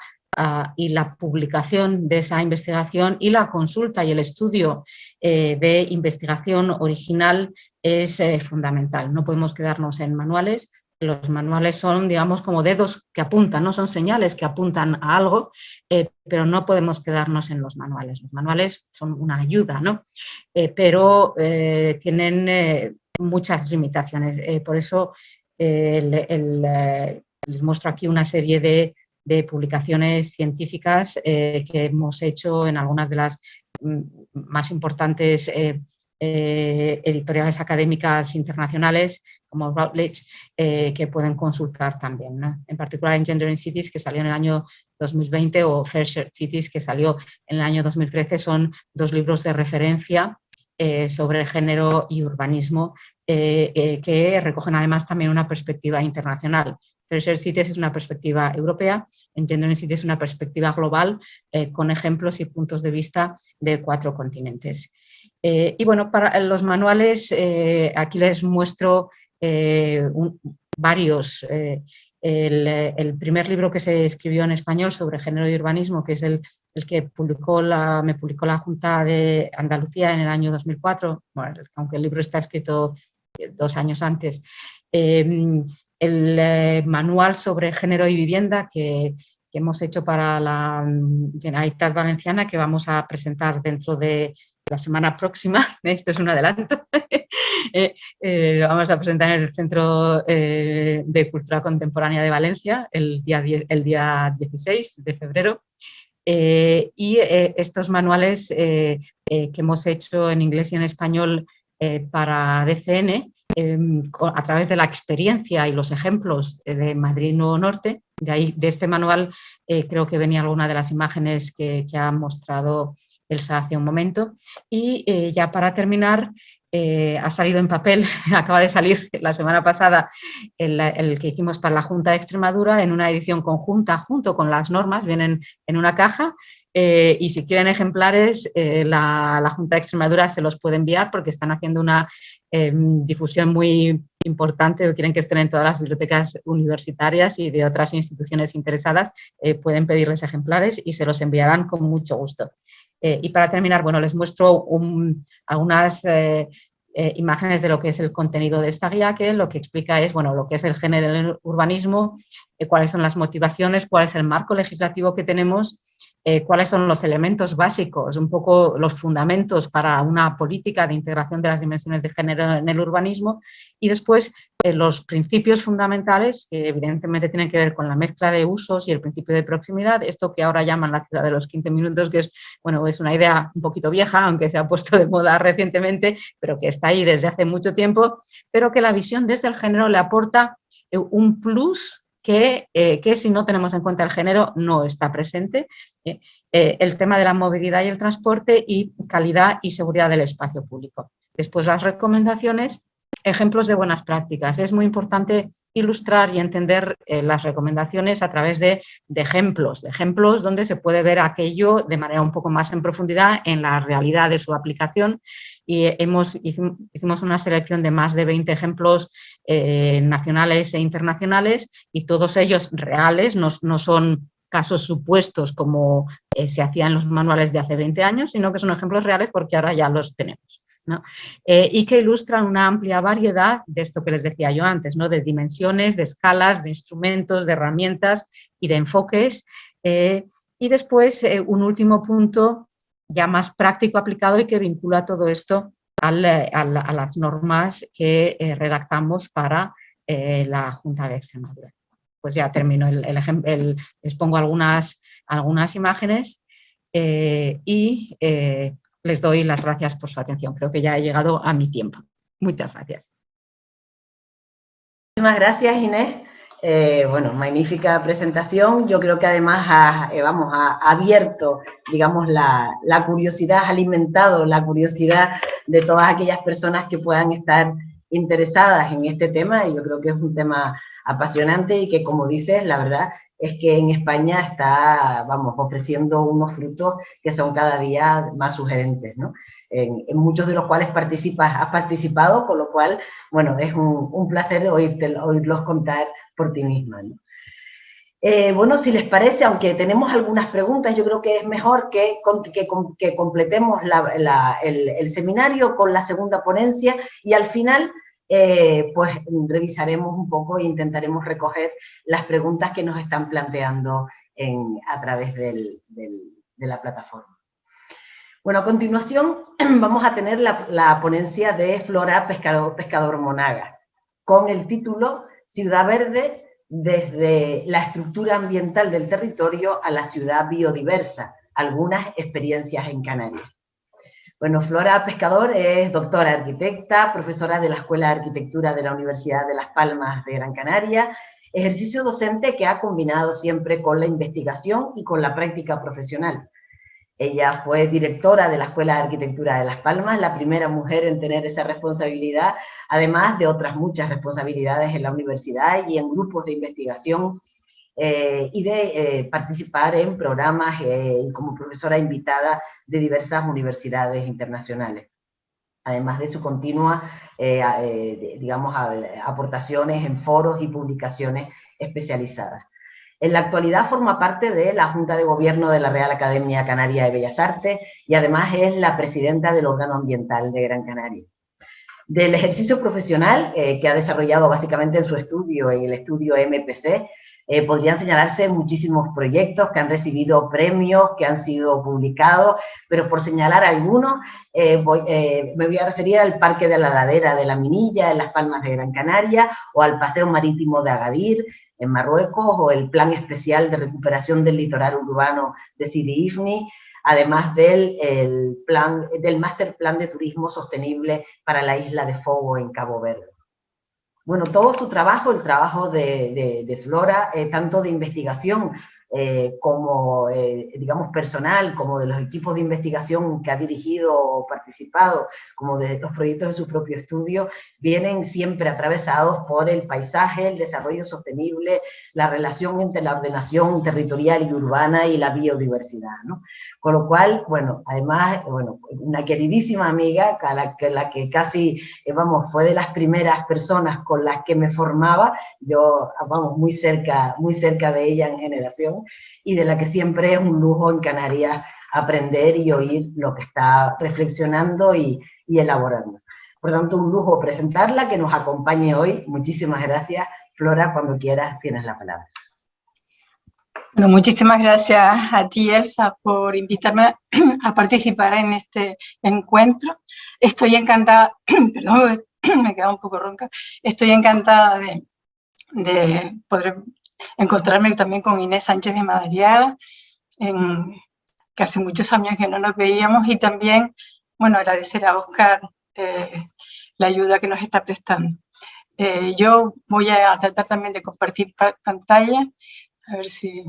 publicación de esa investigación y la consulta y el estudio de investigación original es fundamental. No podemos quedarnos en manuales. Los manuales son, digamos, como dedos que apuntan, ¿no? Son señales que apuntan a algo, pero no podemos quedarnos en los manuales. Los manuales son una ayuda, ¿no? Pero tienen muchas limitaciones. Por eso les muestro aquí una serie de publicaciones científicas que hemos hecho en algunas de las más importantes editoriales académicas internacionales como Routledge, que pueden consultar también, ¿no? En particular en Gender in Cities, que salió en el año 2020, o Fair Share Cities, que salió en el año 2013, son dos libros de referencia sobre género y urbanismo, que recogen además también una perspectiva internacional. Fair Share Cities es una perspectiva europea, en Gender in Cities es una perspectiva global, con ejemplos y puntos de vista de 4 continentes. Y bueno, para los manuales, aquí les muestro varios. El primer libro que se escribió en español sobre género y urbanismo, que es el que me publicó la Junta de Andalucía en el año 2004, bueno, aunque el libro está escrito 2 años antes. El manual sobre género y vivienda que hemos hecho para la Generalitat Valenciana, que vamos a presentar dentro de la semana próxima. Esto es un adelanto. Lo vamos a presentar en el Centro de Cultura Contemporánea de Valencia el día 16 de febrero. Y estos manuales que hemos hecho en inglés y en español para DCN, a través de la experiencia y los ejemplos de Madrid Nuevo Norte, de este manual creo que venía alguna de las imágenes que ha mostrado Elsa hace un momento. Y ya para terminar, ha salido en papel, acaba de salir la semana pasada el que hicimos para la Junta de Extremadura en una edición conjunta junto con las normas, vienen en una caja. Y si quieren ejemplares, la Junta de Extremadura se los puede enviar porque están haciendo una difusión muy importante, o quieren que estén en todas las bibliotecas universitarias y de otras instituciones interesadas, pueden pedirles ejemplares y se los enviarán con mucho gusto. Y para terminar, bueno, les muestro algunas imágenes de lo que es el contenido de esta guía, que lo que explica es, bueno, lo que es el género en el urbanismo, cuáles son las motivaciones, cuál es el marco legislativo que tenemos, cuáles son los elementos básicos, un poco los fundamentos para una política de integración de las dimensiones de género en el urbanismo, y después los principios fundamentales, que evidentemente tienen que ver con la mezcla de usos y el principio de proximidad, esto que ahora llaman la ciudad de los 15 minutos, que es, bueno, es una idea un poquito vieja, aunque se ha puesto de moda recientemente, pero que está ahí desde hace mucho tiempo, pero que la visión desde el género le aporta un plus que si no tenemos en cuenta el género no está presente. El tema de la movilidad y el transporte, y calidad y seguridad del espacio público. Después las recomendaciones, ejemplos de buenas prácticas. Es muy importante ilustrar y entender las recomendaciones a través de ejemplos donde se puede ver aquello de manera un poco más en profundidad en la realidad de su aplicación. Y hicimos una selección de más de 20 ejemplos nacionales e internacionales, y todos ellos reales, no son casos supuestos como se hacía en los manuales de hace 20 años, sino que son ejemplos reales porque ahora ya los tenemos, ¿no? Y que ilustran una amplia variedad de esto que les decía yo antes, ¿no? De dimensiones, de escalas, de instrumentos, de herramientas y de enfoques. Y después un último punto ya más práctico aplicado y que vincula todo esto a las normas que redactamos para la Junta de Extremadura. Pues ya termino les pongo algunas imágenes y les doy las gracias por su atención. Creo que ya he llegado a mi tiempo. Muchas gracias. Muchísimas gracias, Inés. Bueno, magnífica presentación. Yo creo que además ha abierto, digamos, la curiosidad, ha alimentado la curiosidad de todas aquellas personas que puedan estar interesadas en este tema, y yo creo que es un tema apasionante y que, como dices, la verdad es que en España está, ofreciendo unos frutos que son cada día más sugerentes, ¿no? En muchos de los cuales has participado, con lo cual, bueno, es un placer oírlos contar por ti misma, ¿no? Bueno, si les parece, aunque tenemos algunas preguntas, yo creo que es mejor que completemos el seminario con la segunda ponencia, y al final pues revisaremos un poco e intentaremos recoger las preguntas que nos están planteando a través de la plataforma. Bueno, a continuación vamos a tener la ponencia de Flora Pescador Monagas, con el título Ciudad Verde, desde la estructura ambiental del territorio a la ciudad biodiversa, algunas experiencias en Canarias. Bueno, Flora Pescador es doctora arquitecta, profesora de la Escuela de Arquitectura de la Universidad de Las Palmas de Gran Canaria, ejercicio docente que ha combinado siempre con la investigación y con la práctica profesional. Ella fue directora de la Escuela de Arquitectura de Las Palmas, la primera mujer en tener esa responsabilidad, además de otras muchas responsabilidades en la universidad y en grupos de investigación, y de participar en programas como profesora invitada de diversas universidades internacionales, además de su continua, digamos, aportaciones en foros y publicaciones especializadas. En la actualidad forma parte de la Junta de Gobierno de la Real Academia Canaria de Bellas Artes y además es la presidenta del órgano ambiental de Gran Canaria. Del ejercicio profesional que ha desarrollado básicamente en su estudio, en el estudio MPC, podrían señalarse muchísimos proyectos que han recibido premios, que han sido publicados, pero por señalar algunos, me voy a referir al Parque de la Ladera de la Minilla, en Las Palmas de Gran Canaria, o al Paseo Marítimo de Agadir, en Marruecos, o el Plan Especial de Recuperación del Litoral Urbano de Sidi Ifni, además del Máster Plan de Turismo Sostenible para la Isla de Fogo en Cabo Verde. Bueno, todo su trabajo, el trabajo de Flora, tanto de investigación como, digamos, personal, como de los equipos de investigación que ha dirigido o participado, como de los proyectos de su propio estudio, vienen siempre atravesados por el paisaje, el desarrollo sostenible, la relación entre la ordenación territorial y urbana y la biodiversidad, ¿no? Con lo cual, bueno, además, bueno, una queridísima amiga, la que casi, vamos, fue de las primeras personas con las que me formaba, yo, vamos, muy cerca de ella en generación, y de la que siempre es un lujo en Canarias aprender y oír lo que está reflexionando y elaborando. Por lo tanto, un lujo presentarla, que nos acompañe hoy. Muchísimas gracias. Flora, cuando quieras, tienes la palabra. Bueno, muchísimas gracias a ti, Elsa, por invitarme a participar en este encuentro. Estoy encantada, perdón, me he quedado un poco ronca, estoy encantada de poder encontrarme también con Inés Sánchez de Madariaga, que hace muchos años que no nos veíamos, y también, bueno, agradecer a Óscar la ayuda que nos está prestando. Yo voy a tratar también de compartir pantalla, a ver si...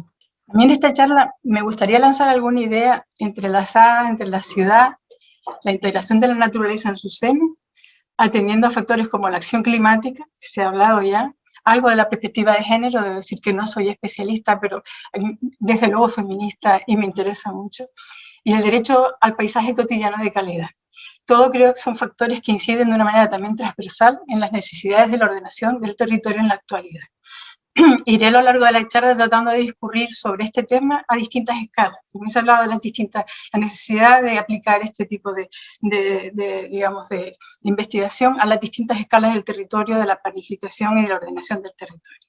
A mí en esta charla me gustaría lanzar alguna idea entrelazada entre la ciudad, la integración de la naturaleza en su seno, atendiendo a factores como la acción climática, que se ha hablado ya, algo de la perspectiva de género, debo decir que no soy especialista, pero desde luego feminista y me interesa mucho, y el derecho al paisaje cotidiano de calidad. Todo creo que son factores que inciden de una manera también transversal en las necesidades de la ordenación del territorio en la actualidad. Iré a lo largo de la charla tratando de discurrir sobre este tema a distintas escalas. También se ha hablado de la necesidad de aplicar este tipo digamos, de investigación a las distintas escalas del territorio, de la planificación y de la ordenación del territorio.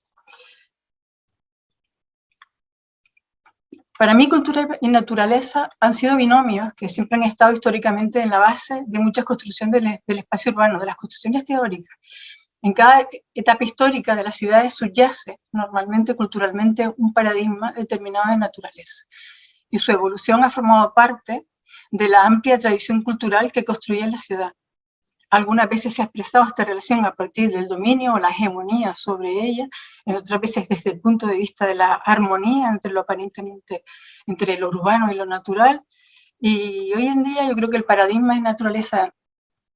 Para mí, cultura y naturaleza han sido binomios que siempre han estado históricamente en la base de muchas construcciones del espacio urbano, de las construcciones teóricas. En cada etapa histórica de las ciudades subyace, normalmente culturalmente, un paradigma determinado de naturaleza. Y su evolución ha formado parte de la amplia tradición cultural que construye la ciudad. Algunas veces se ha expresado esta relación a partir del dominio o la hegemonía sobre ella, en otras veces desde el punto de vista de la armonía entre lo aparentemente, entre lo urbano y lo natural. Y hoy en día yo creo que el paradigma de naturaleza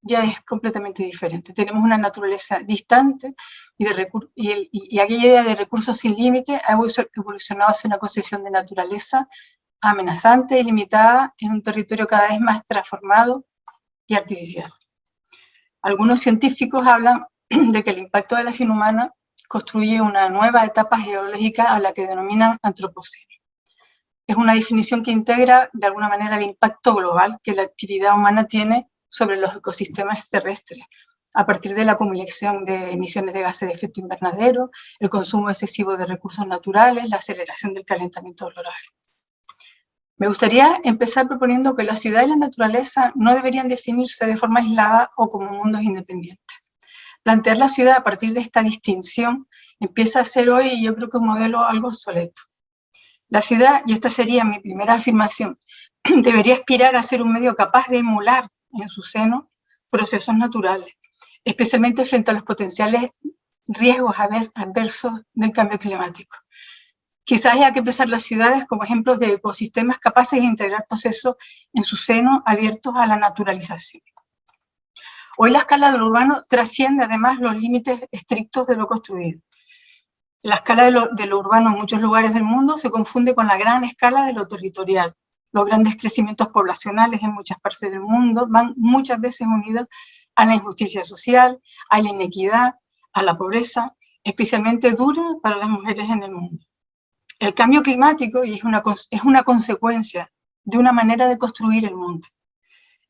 ya es completamente diferente. Tenemos una naturaleza distante y aquella idea de recursos sin límite ha evolucionado hacia una concepción de naturaleza amenazante y limitada en un territorio cada vez más transformado y artificial. Algunos científicos hablan de que el impacto de la acción humana construye una nueva etapa geológica a la que denominan antropoceno. Es una definición que integra de alguna manera el impacto global que la actividad humana tiene sobre los ecosistemas terrestres, a partir de la acumulación de emisiones de gases de efecto invernadero, el consumo excesivo de recursos naturales, la aceleración del calentamiento global. Me gustaría empezar proponiendo que la ciudad y la naturaleza no deberían definirse de forma aislada o como mundos independientes. Plantear la ciudad a partir de esta distinción empieza a ser hoy, yo creo que un modelo algo obsoleto. La ciudad, y esta sería mi primera afirmación, debería aspirar a ser un medio capaz de emular en su seno procesos naturales, especialmente frente a los potenciales riesgos adversos del cambio climático. Quizás haya que pensar las ciudades como ejemplos de ecosistemas capaces de integrar procesos en su seno abiertos a la naturalización. Hoy la escala de lo urbano trasciende además los límites estrictos de lo construido. La escala de lo urbano en muchos lugares del mundo se confunde con la gran escala de lo territorial. Los grandes crecimientos poblacionales en muchas partes del mundo van muchas veces unidos a la injusticia social, a la inequidad, a la pobreza, especialmente dura para las mujeres en el mundo. El cambio climático es una consecuencia de una manera de construir el mundo.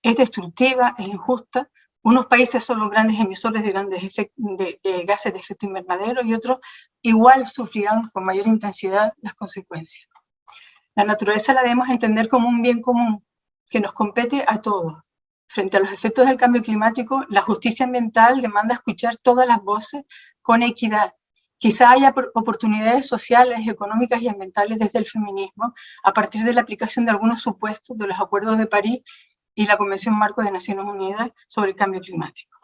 Es destructiva, es injusta. Unos países son los grandes emisores de gases de efecto invernadero y otros igual sufrirán con mayor intensidad las consecuencias. La naturaleza la debemos entender como un bien común que nos compete a todos. Frente a los efectos del cambio climático, la justicia ambiental demanda escuchar todas las voces con equidad. Quizá haya oportunidades sociales, económicas y ambientales desde el feminismo a partir de la aplicación de algunos supuestos de los Acuerdos de París y la Convención Marco de Naciones Unidas sobre el Cambio Climático.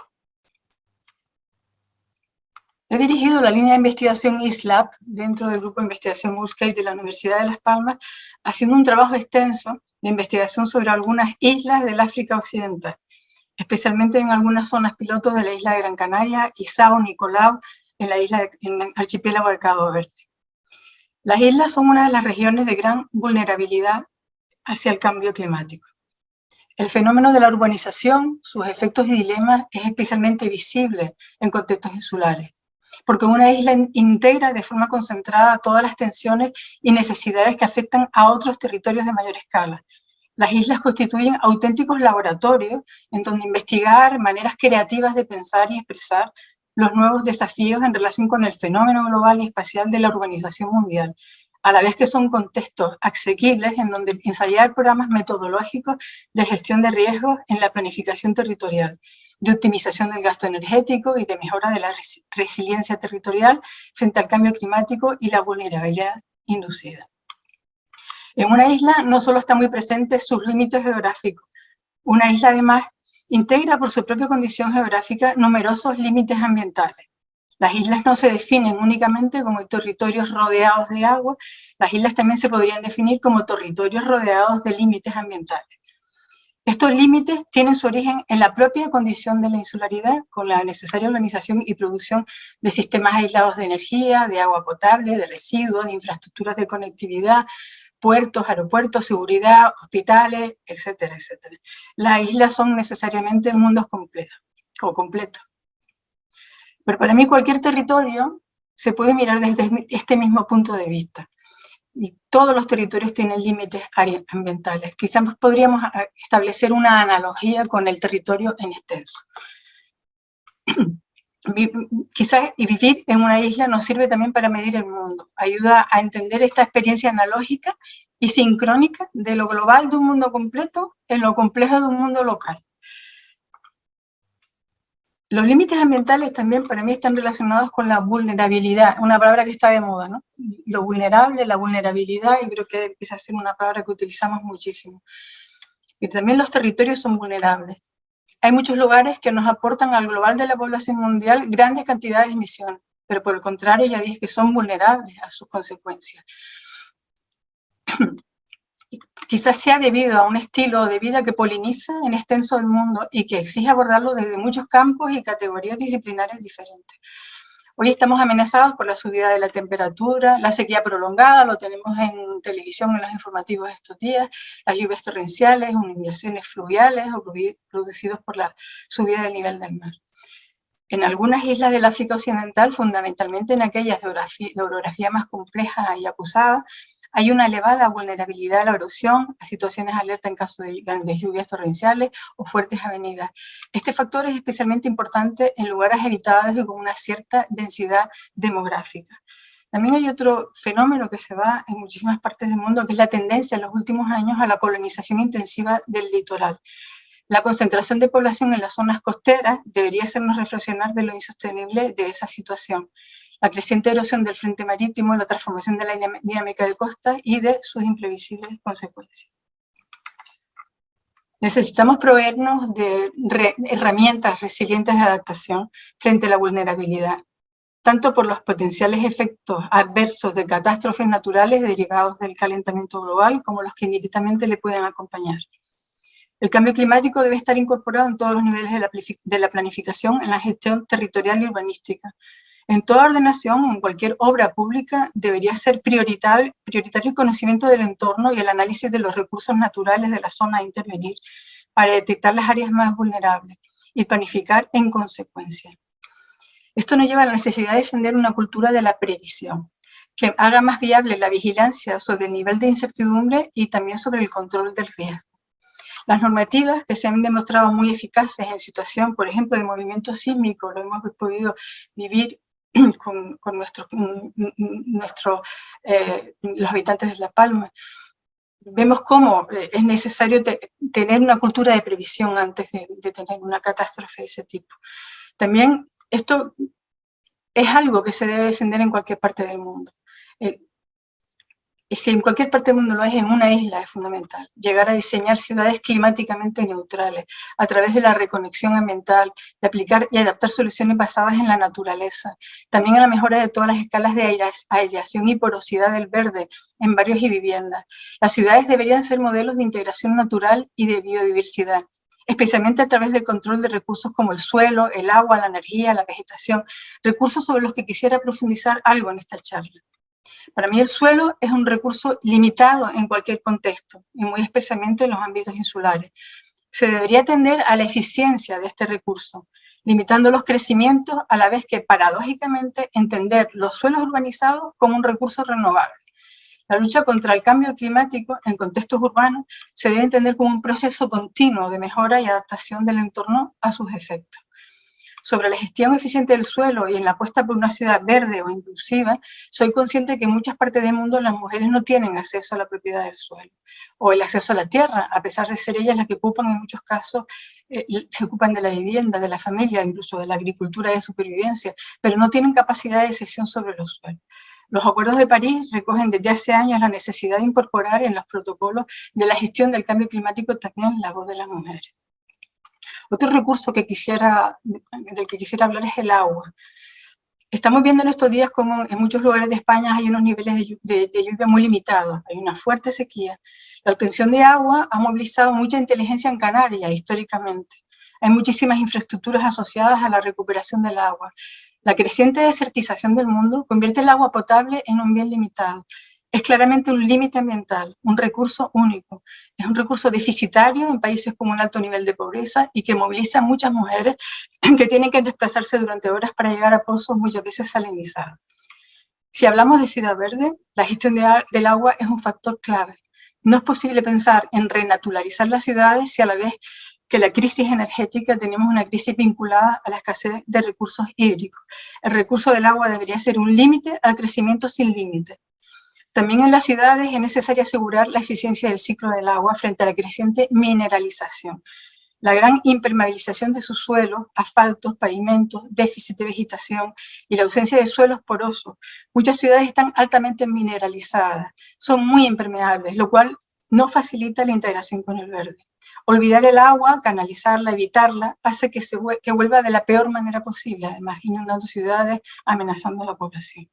He dirigido la línea de investigación ISLAB dentro del grupo de investigación USCAID de la Universidad de Las Palmas, haciendo un trabajo extenso de investigación sobre algunas islas del África Occidental, especialmente en algunas zonas pilotos de la isla de Gran Canaria y Sao Nicolau, en el archipiélago de Cabo Verde. Las islas son una de las regiones de gran vulnerabilidad hacia el cambio climático. El fenómeno de la urbanización, sus efectos y dilemas es especialmente visible en contextos insulares, porque una isla integra de forma concentrada todas las tensiones y necesidades que afectan a otros territorios de mayor escala. Las islas constituyen auténticos laboratorios en donde investigar maneras creativas de pensar y expresar los nuevos desafíos en relación con el fenómeno global y espacial de la urbanización mundial, a la vez que son contextos asequibles en donde ensayar programas metodológicos de gestión de riesgos en la planificación territorial, de optimización del gasto energético y de mejora de la resiliencia territorial frente al cambio climático y la vulnerabilidad inducida. En una isla no solo están muy presentes sus límites geográficos, una isla además integra por su propia condición geográfica numerosos límites ambientales. Las islas no se definen únicamente como territorios rodeados de agua, las islas también se podrían definir como territorios rodeados de límites ambientales. Estos límites tienen su origen en la propia condición de la insularidad, con la necesaria organización y producción de sistemas aislados de energía, de agua potable, de residuos, de infraestructuras de conectividad, puertos, aeropuertos, seguridad, hospitales, etcétera, etcétera. Las islas son necesariamente mundos completos. Pero para mí cualquier territorio se puede mirar desde este mismo punto de vista. Y todos los territorios tienen límites ambientales. Quizás podríamos establecer una analogía con el territorio en extenso. Quizás vivir en una isla nos sirve también para medir el mundo. Ayuda a entender esta experiencia analógica y sincrónica de lo global de un mundo completo en lo complejo de un mundo local. Los límites ambientales también para mí están relacionados con la vulnerabilidad, una palabra que está de moda, ¿no? Lo vulnerable, la vulnerabilidad, y creo que empieza a ser una palabra que utilizamos muchísimo. Y también los territorios son vulnerables. Hay muchos lugares que nos aportan al global de la población mundial grandes cantidades de emisiones, pero por el contrario ya dije que son vulnerables a sus consecuencias. Quizás sea debido a un estilo de vida que poliniza en extenso el mundo y que exige abordarlo desde muchos campos y categorías disciplinares diferentes. Hoy estamos amenazados por la subida de la temperatura, la sequía prolongada, lo tenemos en televisión en los informativos estos días, las lluvias torrenciales, inundaciones fluviales o producidos por la subida del nivel del mar. En algunas islas del África Occidental, fundamentalmente en aquellas de orografía más compleja y acusada, hay una elevada vulnerabilidad a la erosión, a situaciones de alerta en caso de grandes lluvias torrenciales o fuertes avenidas. Este factor es especialmente importante en lugares habitados y con una cierta densidad demográfica. También hay otro fenómeno que se da en muchísimas partes del mundo, que es la tendencia en los últimos años a la colonización intensiva del litoral. La concentración de población en las zonas costeras debería hacernos reflexionar de lo insostenible de esa situación. La creciente erosión del frente marítimo, la transformación de la dinámica de costa y de sus imprevisibles consecuencias. Necesitamos proveernos de herramientas resilientes de adaptación frente a la vulnerabilidad, tanto por los potenciales efectos adversos de catástrofes naturales derivados del calentamiento global, como los que indirectamente le pueden acompañar. El cambio climático debe estar incorporado en todos los niveles de la planificación, en la gestión territorial y urbanística. En toda ordenación, en cualquier obra pública, debería ser prioritario el conocimiento del entorno y el análisis de los recursos naturales de la zona a intervenir para detectar las áreas más vulnerables y planificar en consecuencia. Esto nos lleva a la necesidad de defender una cultura de la previsión, que haga más viable la vigilancia sobre el nivel de incertidumbre y también sobre el control del riesgo. Las normativas que se han demostrado muy eficaces en situación, por ejemplo, de movimiento sísmico, lo hemos podido vivir con los habitantes de La Palma. Vemos cómo es necesario tener una cultura de previsión antes de tener una catástrofe de ese tipo. También esto es algo que se debe defender en cualquier parte del mundo. Y si en cualquier parte del mundo lo es, en una isla es fundamental. Llegar a diseñar ciudades climáticamente neutrales a través de la reconexión ambiental, de aplicar y adaptar soluciones basadas en la naturaleza. También en la mejora de todas las escalas de aireación y porosidad del verde en barrios y viviendas. Las ciudades deberían ser modelos de integración natural y de biodiversidad, especialmente a través del control de recursos como el suelo, el agua, la energía, la vegetación, recursos sobre los que quisiera profundizar algo en esta charla. Para mí el suelo es un recurso limitado en cualquier contexto, y muy especialmente en los ámbitos insulares. Se debería atender a la eficiencia de este recurso, limitando los crecimientos a la vez que, paradójicamente, entender los suelos urbanizados como un recurso renovable. La lucha contra el cambio climático en contextos urbanos se debe entender como un proceso continuo de mejora y adaptación del entorno a sus efectos. Sobre la gestión eficiente del suelo y en la apuesta por una ciudad verde o inclusiva, soy consciente que en muchas partes del mundo las mujeres no tienen acceso a la propiedad del suelo o el acceso a la tierra, a pesar de ser ellas las que ocupan en muchos casos, se ocupan de la vivienda, de la familia, incluso de la agricultura de supervivencia, pero no tienen capacidad de decisión sobre los suelos. Los acuerdos de París recogen desde hace años la necesidad de incorporar en los protocolos de la gestión del cambio climático también la voz de las mujeres. Otro recurso del que quisiera hablar es el agua. Estamos viendo en estos días como en muchos lugares de España hay unos niveles de lluvia muy limitados, hay una fuerte sequía. La obtención de agua ha movilizado mucha inteligencia en Canarias históricamente. Hay muchísimas infraestructuras asociadas a la recuperación del agua. La creciente desertización del mundo convierte el agua potable en un bien limitado. Es claramente un límite ambiental, un recurso único. Es un recurso deficitario en países con un alto nivel de pobreza y que moviliza a muchas mujeres que tienen que desplazarse durante horas para llegar a pozos muchas veces salinizados. Si hablamos de ciudad verde, la gestión del agua es un factor clave. No es posible pensar en renaturalizar las ciudades si a la vez que la crisis energética tenemos una crisis vinculada a la escasez de recursos hídricos. El recurso del agua debería ser un límite al crecimiento sin límite. También en las ciudades es necesario asegurar la eficiencia del ciclo del agua frente a la creciente mineralización. La gran impermeabilización de sus suelos, asfaltos, pavimentos, déficit de vegetación y la ausencia de suelos porosos. Muchas ciudades están altamente mineralizadas, son muy impermeables, lo cual no facilita la integración con el verde. Olvidar el agua, canalizarla, evitarla, hace que vuelva de la peor manera posible, además inundando ciudades, amenazando a la población.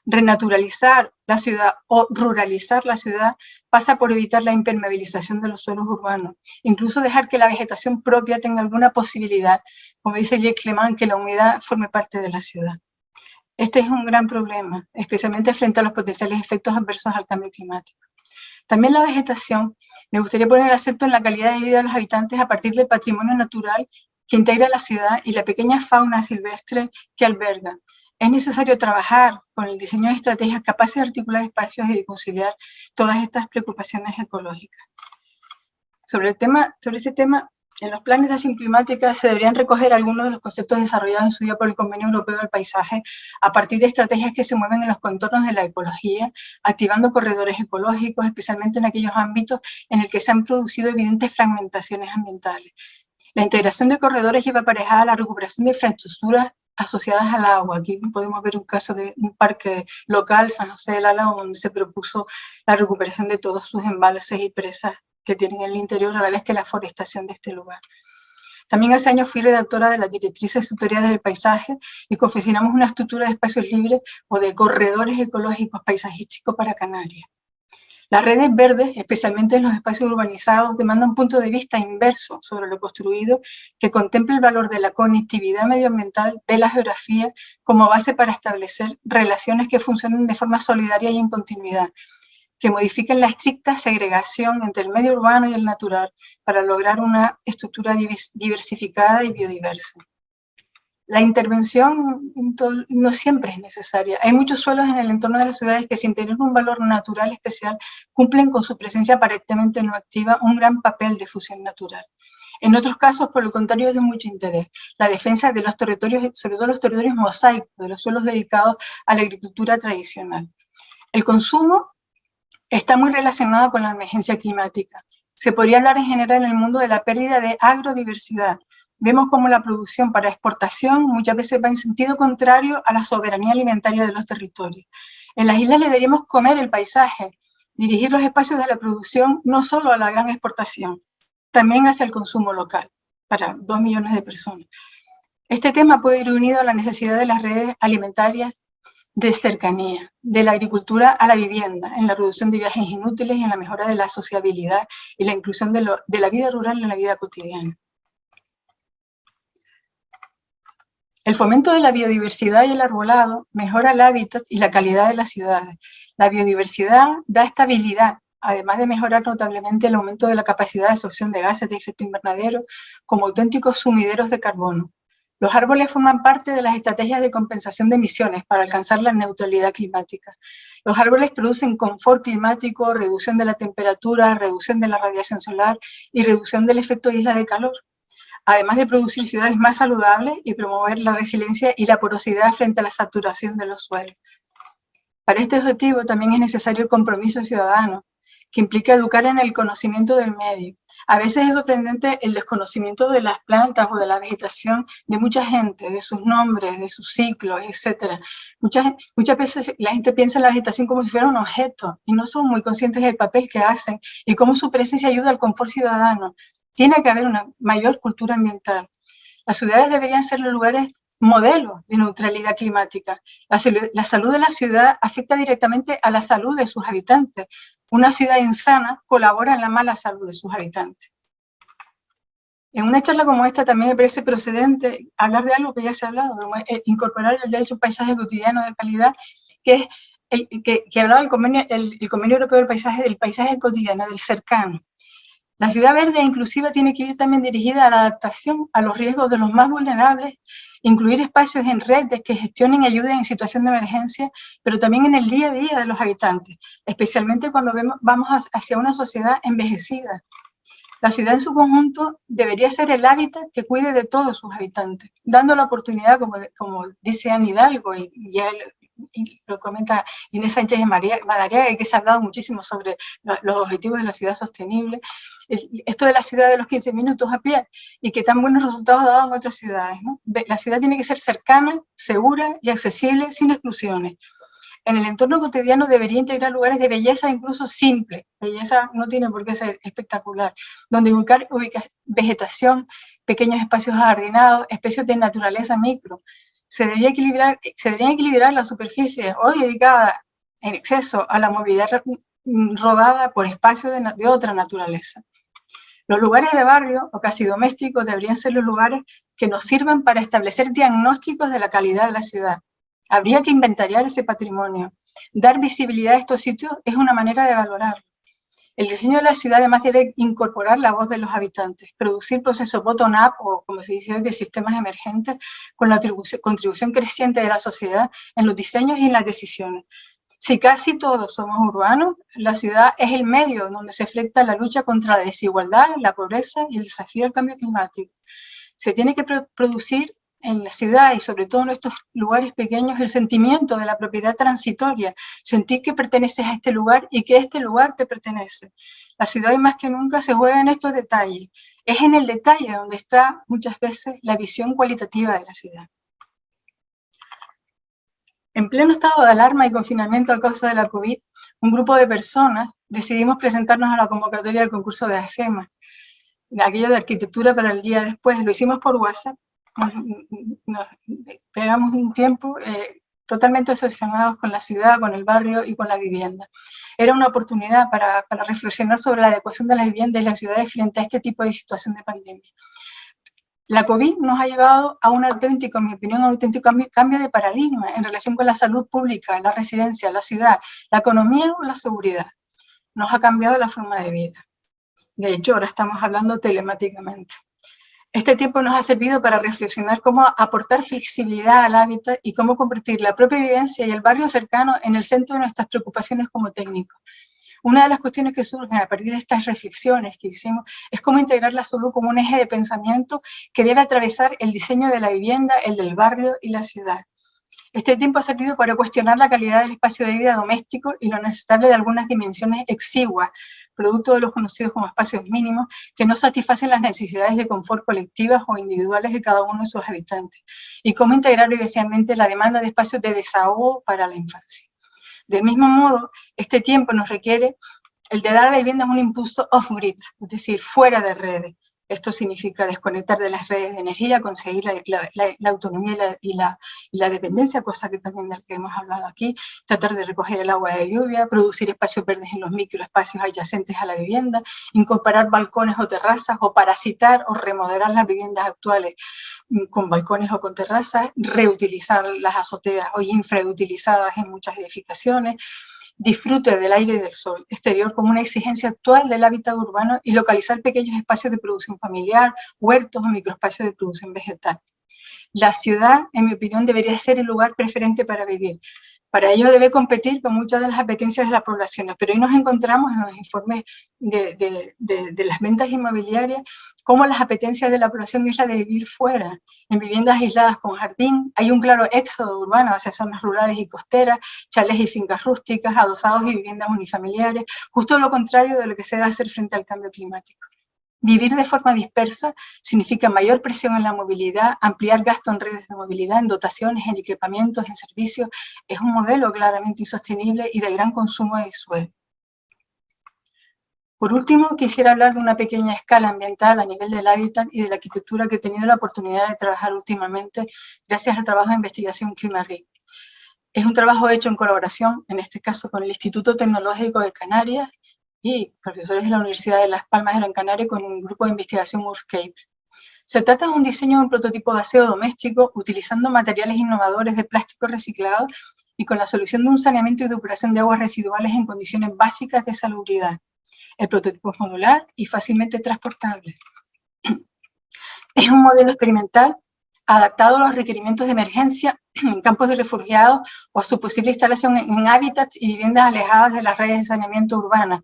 Renaturalizar la ciudad o ruralizar la ciudad pasa por evitar la impermeabilización de los suelos urbanos, incluso dejar que la vegetación propia tenga alguna posibilidad, como dice Jacques Clement, que la humedad forme parte de la ciudad. Este es un gran problema, especialmente frente a los potenciales efectos adversos al cambio climático. También la vegetación, me gustaría poner acento en la calidad de vida de los habitantes a partir del patrimonio natural que integra la ciudad y la pequeña fauna silvestre que alberga. Es necesario trabajar con el diseño de estrategias capaces de articular espacios y de conciliar todas estas preocupaciones ecológicas. Sobre este tema, en los planes de acción climática se deberían recoger algunos de los conceptos desarrollados en su día por el Convenio Europeo del Paisaje a partir de estrategias que se mueven en los contornos de la ecología, activando corredores ecológicos, especialmente en aquellos ámbitos en los que se han producido evidentes fragmentaciones ambientales. La integración de corredores lleva aparejada la recuperación de infraestructuras asociadas al agua. Aquí podemos ver un caso de un parque local, San José del Álamo, donde se propuso la recuperación de todos sus embalses y presas que tienen en el interior, a la vez que la forestación de este lugar. También hace años fui redactora de las directrices tutoriales del paisaje y confeccionamos una estructura de espacios libres o de corredores ecológicos paisajísticos para Canarias. Las redes verdes, especialmente en los espacios urbanizados, demandan un punto de vista inverso sobre lo construido que contemple el valor de la conectividad medioambiental de la geografía como base para establecer relaciones que funcionen de forma solidaria y en continuidad, que modifiquen la estricta segregación entre el medio urbano y el natural para lograr una estructura diversificada y biodiversa. La intervención no siempre es necesaria. Hay muchos suelos en el entorno de las ciudades que, sin tener un valor natural especial, cumplen con su presencia aparentemente no activa un gran papel de fusión natural. En otros casos, por el contrario, es de mucho interés. La defensa de los territorios, sobre todo los territorios mosaicos, de los suelos dedicados a la agricultura tradicional. El consumo está muy relacionado con la emergencia climática. Se podría hablar en general en el mundo de la pérdida de agrodiversidad. Vemos cómo la producción para exportación muchas veces va en sentido contrario a la soberanía alimentaria de los territorios. En las islas le deberíamos comer el paisaje, dirigir los espacios de la producción no solo a la gran exportación, también hacia el consumo local, para 2 millones de personas. Este tema puede ir unido a la necesidad de las redes alimentarias de cercanía, de la agricultura a la vivienda, en la reducción de viajes inútiles y en la mejora de la sociabilidad y la inclusión de la vida rural en la vida cotidiana. El fomento de la biodiversidad y el arbolado mejora el hábitat y la calidad de las ciudades. La biodiversidad da estabilidad, además de mejorar notablemente el aumento de la capacidad de absorción de gases de efecto invernadero como auténticos sumideros de carbono. Los árboles forman parte de las estrategias de compensación de emisiones para alcanzar la neutralidad climática. Los árboles producen confort climático, reducción de la temperatura, reducción de la radiación solar y reducción del efecto isla de calor, además de producir ciudades más saludables y promover la resiliencia y la porosidad frente a la saturación de los suelos. Para este objetivo también es necesario el compromiso ciudadano, que implica educar en el conocimiento del medio. A veces es sorprendente el desconocimiento de las plantas o de la vegetación de mucha gente, de sus nombres, de sus ciclos, etc. Muchas veces la gente piensa en la vegetación como si fuera un objeto y no son muy conscientes del papel que hacen y cómo su presencia ayuda al confort ciudadano. Tiene que haber una mayor cultura ambiental. Las ciudades deberían ser los lugares modelos de neutralidad climática. La salud de la ciudad afecta directamente a la salud de sus habitantes. Una ciudad insana colabora en la mala salud de sus habitantes. En una charla como esta también me parece procedente hablar de algo que ya se ha hablado, incorporar el derecho a un paisaje cotidiano de calidad, que es que hablaba el Convenio Europeo del paisaje cotidiano, del cercano. La ciudad verde inclusiva tiene que ir también dirigida a la adaptación a los riesgos de los más vulnerables, incluir espacios en redes que gestionen y ayuden en situación de emergencia, pero también en el día a día de los habitantes, especialmente cuando vamos hacia una sociedad envejecida. La ciudad en su conjunto debería ser el hábitat que cuide de todos sus habitantes, dando la oportunidad, como dice Anne Hidalgo, y lo comenta Inés Sánchez Madariaga, que se ha hablado muchísimo sobre los objetivos de la ciudad sostenible, esto de la ciudad de los 15 minutos a pie, y que tan buenos resultados ha dado en otras ciudades, ¿no? La ciudad tiene que ser cercana, segura y accesible, sin exclusiones. En el entorno cotidiano debería integrar lugares de belleza incluso simple. Belleza no tiene por qué ser espectacular. Donde ubicar vegetación, pequeños espacios jardinados, espacios de naturaleza micro. Se deberían equilibrar las superficies hoy dedicadas en exceso a la movilidad rodada por espacios de otra naturaleza. Los lugares de barrio o casi domésticos deberían ser los lugares que nos sirvan para establecer diagnósticos de la calidad de la ciudad. Habría que inventariar ese patrimonio. Dar visibilidad a estos sitios es una manera de valorarlo. El diseño de la ciudad además debe incorporar la voz de los habitantes, producir procesos bottom-up o, como se dice, de sistemas emergentes con la contribución creciente de la sociedad en los diseños y en las decisiones. Si casi todos somos urbanos, la ciudad es el medio donde se enfrenta la lucha contra la desigualdad, la pobreza y el desafío del cambio climático. Se tiene que producir en la ciudad y sobre todo en estos lugares pequeños el sentimiento de la propiedad transitoria, sentir que perteneces a este lugar y que este lugar te pertenece. La ciudad hoy más que nunca se juega en estos detalles. Es en el detalle donde está muchas veces la visión cualitativa de la ciudad. En pleno estado de alarma y confinamiento a causa de la COVID, un grupo de personas decidimos presentarnos a la convocatoria del concurso de ACEMA, aquello de arquitectura para el día después. Lo hicimos por WhatsApp, nos pegamos un tiempo totalmente obsesionados con la ciudad, con el barrio y con la vivienda. Era una oportunidad para reflexionar sobre la adecuación de las viviendas y las ciudades frente a este tipo de situación de pandemia. La COVID nos ha llevado a un auténtico, en mi opinión, a un auténtico cambio de paradigma en relación con la salud pública, la residencia, la ciudad, la economía o la seguridad. Nos ha cambiado la forma de vida. De hecho, ahora estamos hablando telemáticamente. Este tiempo nos ha servido para reflexionar cómo aportar flexibilidad al hábitat y cómo convertir la propia vivencia y el barrio cercano en el centro de nuestras preocupaciones como técnicos. Una de las cuestiones que surgen a partir de estas reflexiones que hicimos es cómo integrar la salud como un eje de pensamiento que debe atravesar el diseño de la vivienda, el del barrio y la ciudad. Este tiempo ha servido para cuestionar la calidad del espacio de vida doméstico y lo necesitable de algunas dimensiones exiguas, producto de los conocidos como espacios mínimos, que no satisfacen las necesidades de confort colectivas o individuales de cada uno de sus habitantes, y cómo integrar evidentemente la demanda de espacios de desahogo para la infancia. Del mismo modo, este tiempo nos requiere el de dar a la vivienda un impulso off-grid, es decir, fuera de redes. Esto significa desconectar de las redes de energía, conseguir la autonomía y la dependencia, cosa que también del que hemos hablado aquí, tratar de recoger el agua de lluvia, producir espacios verdes en los microespacios adyacentes a la vivienda, incorporar balcones o terrazas, o parasitar o remodelar las viviendas actuales con balcones o con terrazas, reutilizar las azoteas hoy infrautilizadas en muchas edificaciones, disfrute del aire y del sol exterior como una exigencia actual del hábitat urbano y localizar pequeños espacios de producción familiar, huertos o microespacios de producción vegetal. La ciudad, en mi opinión, debería ser el lugar preferente para vivir. Para ello debe competir con muchas de las apetencias de las poblaciones, pero hoy nos encontramos en los informes de las ventas inmobiliarias cómo las apetencias de la población es la de vivir fuera, en viviendas aisladas con jardín. Hay un claro éxodo urbano hacia zonas rurales y costeras, chalés y fincas rústicas, adosados y viviendas unifamiliares, justo lo contrario de lo que se debe hacer frente al cambio climático. Vivir de forma dispersa significa mayor presión en la movilidad, ampliar gasto en redes de movilidad, en dotaciones, en equipamientos, en servicios. Es un modelo claramente insostenible y de gran consumo de suelo. Por último, quisiera hablar de una pequeña escala ambiental a nivel del hábitat y de la arquitectura que he tenido la oportunidad de trabajar últimamente gracias al trabajo de investigación ClimaRIC. Es un trabajo hecho en colaboración, en este caso con el Instituto Tecnológico de Canarias, y profesores de la Universidad de Las Palmas de Gran Canaria con un grupo de investigación Earthscapes. Se trata de un diseño de un prototipo de aseo doméstico utilizando materiales innovadores de plástico reciclado y con la solución de un saneamiento y depuración de aguas residuales en condiciones básicas de salubridad. El prototipo es modular y fácilmente transportable. Es un modelo experimental adaptado a los requerimientos de emergencia en campos de refugiados o a su posible instalación en hábitats y viviendas alejadas de las redes de saneamiento urbanas,